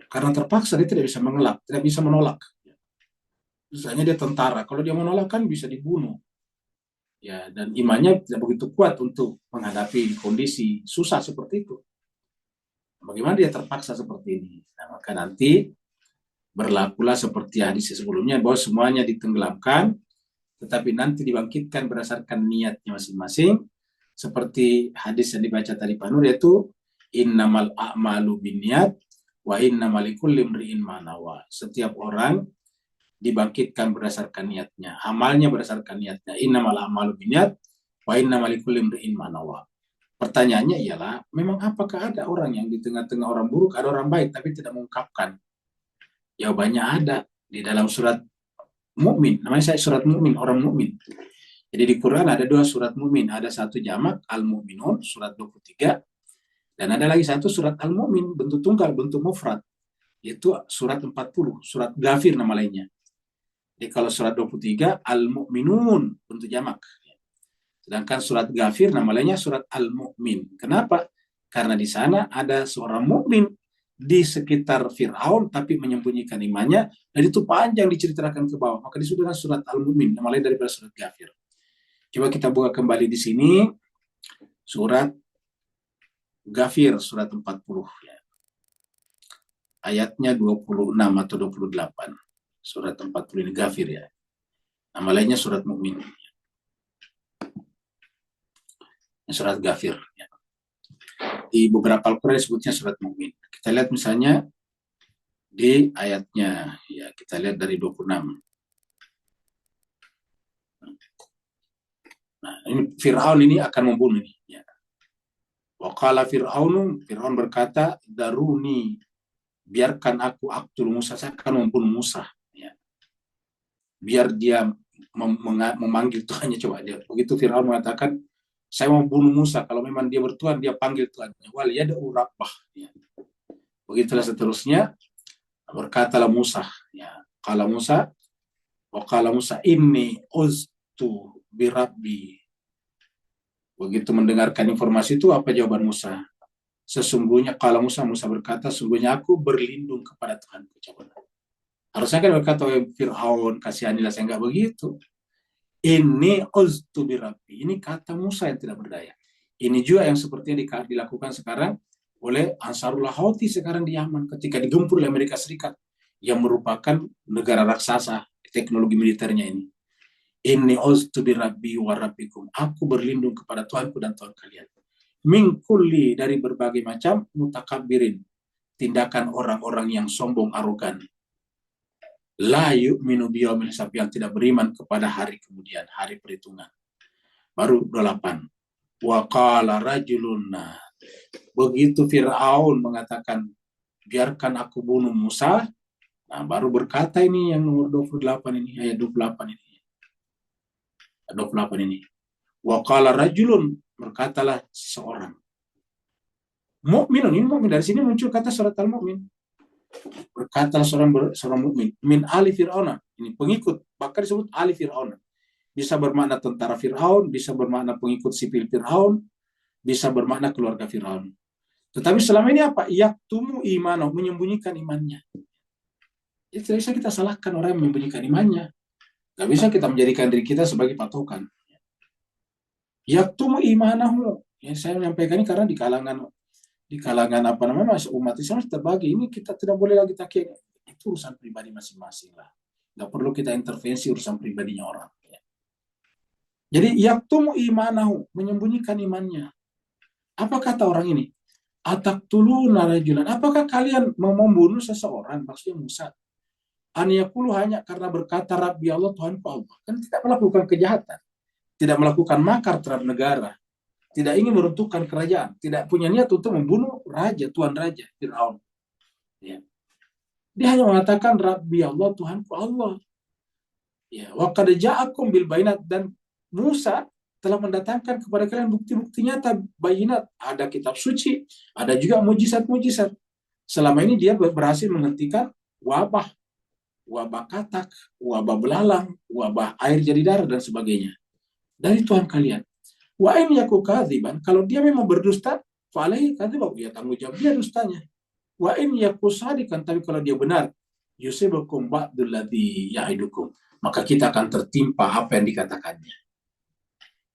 karena terpaksa, dia tidak bisa tidak bisa menolak. Misalnya dia tentara, kalau dia menolak kan bisa dibunuh. Ya, dan imannya tidak begitu kuat untuk menghadapi kondisi susah seperti itu. Bagaimana dia terpaksa seperti ini? Nah, maka nanti berlakulah seperti hadis sebelumnya bahwa semuanya ditenggelamkan, tetapi nanti dibangkitkan berdasarkan niatnya masing-masing. Seperti hadis yang dibaca tadi Pak Nur, yaitu innamal a'malu binniyat wa innamal likulli imri'in ma nawa. Setiap orang dibangkitkan berdasarkan niatnya, amalnya berdasarkan niatnya. Innamal a'malu binniyat wa innamal likulli imri'in ma nawa. Pertanyaannya ialah, memang apakah ada orang yang di tengah-tengah orang buruk ada orang baik tapi tidak mengungkapkan? Jawabannya ada di dalam surat Mukmin. Namanya surat Mukmin, orang mukmin. Jadi di Quran ada dua surat Mukmin, ada satu jamak Al-Mu'minun surat 23, dan ada lagi satu surat Al-Mu'min bentuk tunggal, bentuk mufrad, yaitu surat 40, surat Ghafir nama lainnya. Jadi kalau surat 23 Al-Mu'minun bentuk jamak. Sedangkan surat Ghafir nama lainnya surat Al-Mu'min. Kenapa? Karena di sana ada seorang mukmin di sekitar Fir'aun tapi menyembunyikan imannya, dan itu panjang diceritakan ke bawah. Maka disebut dengan surat Al-Mu'min, nama lain daripada surat Ghafir. Coba kita buka kembali di sini surat Ghafir surat 40 ya. Ayatnya 26 atau 28. Surat 40 ini Ghafir ya. Nama lainnya surat Mukmin. Surat Ghafir ya. Di beberapa Al-Quran disebutnya surat Mukmin. Kita lihat misalnya di ayatnya ya, kita lihat dari 26. Nah, ini Fir'aun ini akan membunuh ini ya. Wa qala Fir'aun berkata, daruni biarkan aku aktul Musa, saya akan membunuh Musa. Ya. Biar dia memanggil Tuhannya. Coba dia. Begitu Fir'aun mengatakan, saya mau bunuh Musa. Kalau memang dia bertuhan, dia panggil Tuhannya. Wal yad'u rabbah. Ya. Begitulah seterusnya. Berkatalah Musa. Ya. Kala Musa, wa kala Musa inni uztu birabbi. Begitu mendengarkan informasi itu, apa jawaban Musa? Sesungguhnya kalau Musa berkata, sesungguhnya aku berlindung kepada Tuhanku. Harusnya kan berkata, Fir'aun, kasihanilah, saya enggak begitu. Ini uztu birabbi. Ini kata Musa yang tidak berdaya. Ini juga yang sepertinya dilakukan sekarang oleh Ansarullah Houthi sekarang di Yaman ketika digempur oleh Amerika Serikat yang merupakan negara raksasa teknologi militernya ini. Ini uztu birabbi wa rabbikum. Aku berlindung kepada Tuhanku dan Tuhan kalian. Min kulli, dari berbagai macam mutakabbirin, tindakan orang-orang yang sombong arogan. La yu'minu biyaumil hisab, yang tidak beriman kepada hari kemudian, hari perhitungan. Baru 28. Wa qala rajulun, begitu Fir'aun mengatakan biarkan aku bunuh Musa, nah baru berkata ini yang nomor 28 ini, ayat 28 ini. 28 ini. Wa qala rajulun, berkatalah seorang. Mukminun, ini mukmin, dari sini muncul kata surat Al-Mu'min. Berkata seorang mukmin min ali Fir'aun, ini pengikut, bahkan disebut ali Fir'aun. Bisa bermakna tentara Fir'aun, bisa bermakna pengikut sipil Fir'aun, bisa bermakna keluarga Fir'aun. Tetapi selama ini apa? Yaktumu imanahu, menyembunyikan imannya. Ya, tidak bisa kita salahkan orang yang menyembunyikan imannya. Gak bisa kita menjadikan diri kita sebagai patokan. Yaktumu imanahu, yang saya menyampaikan ini karena di kalangan apa namanya, umat Islam terbagi. Ini kita tidak boleh lagi takyir, itu urusan pribadi masing-masing lah. Nggak perlu kita intervensi urusan pribadinya orang. Jadi yaktumu imanahu, menyembunyikan imannya. Apa kata orang ini? Ataqtuluna rajulan, apakah kalian mau membunuh seseorang? Maksudnya Musa. An yaqulu, hanya karena berkata Rabbi Allah, Tuhanku Allah. Kan tidak melakukan kejahatan, tidak melakukan makar terhadap negara, tidak ingin meruntuhkan kerajaan, tidak punya niat untuk membunuh raja, tuan raja, Fir'aun. Ya. Dia hanya mengatakan Rabbi Allah, Tuhanku Allah. Ya, wa qad ja'akum bil bayinat, dan Musa telah mendatangkan kepada kalian bukti-bukti nyata, bayinat, ada kitab suci, ada juga mujizat-mujizat. Selama ini dia berhasil menghentikan wabah katak, wabah belalang, wabah air jadi darah dan sebagainya dari Tuhan kalian. Wa in yaku kadziban, kalau dia memang berdusta, fa alaihi kadzibu, ya tanggung jawab dia dustanya. Wa in yaku sadikan, tapi kalau dia benar, yusibukum ba'dul ladzi ya'idukum, maka kita akan tertimpa apa yang dikatakannya.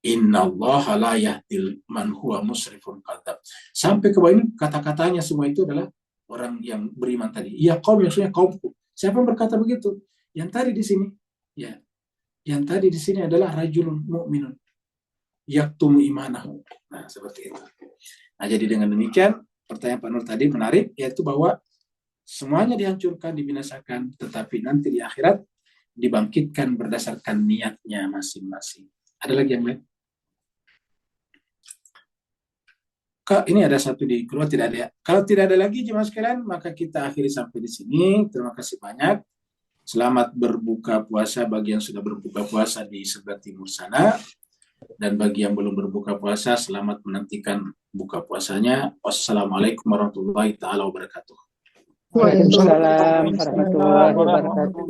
Innallaha la yahdil man huwa musrifun kadzab. Sampai ke bawah ini kata-katanya semua itu adalah orang yang beriman tadi. Ya kaum, maksudnya kaumku. Siapa yang berkata begitu? Yang tadi di sini. Ya. Yang tadi di sini adalah rajulun mu'minun yaktumu imanahu. Nah, seperti itu. Nah, jadi dengan demikian, pertanyaan Pak Nur tadi menarik, yaitu bahwa semuanya dihancurkan, dibinasakan, tetapi nanti di akhirat dibangkitkan berdasarkan niatnya masing-masing. Ada lagi yang lain? Ini ada satu di keluar, tidak ada. Kalau tidak ada lagi jemaah sekalian, maka kita akhiri sampai di sini. Terima kasih banyak. Selamat berbuka puasa bagi yang sudah berbuka puasa di sebelah timur sana. Dan bagi yang belum berbuka puasa, selamat menantikan buka puasanya. Wassalamualaikum warahmatullahi taala wabarakatuh. Waalaikumsalam warahmatullahi wabarakatuh.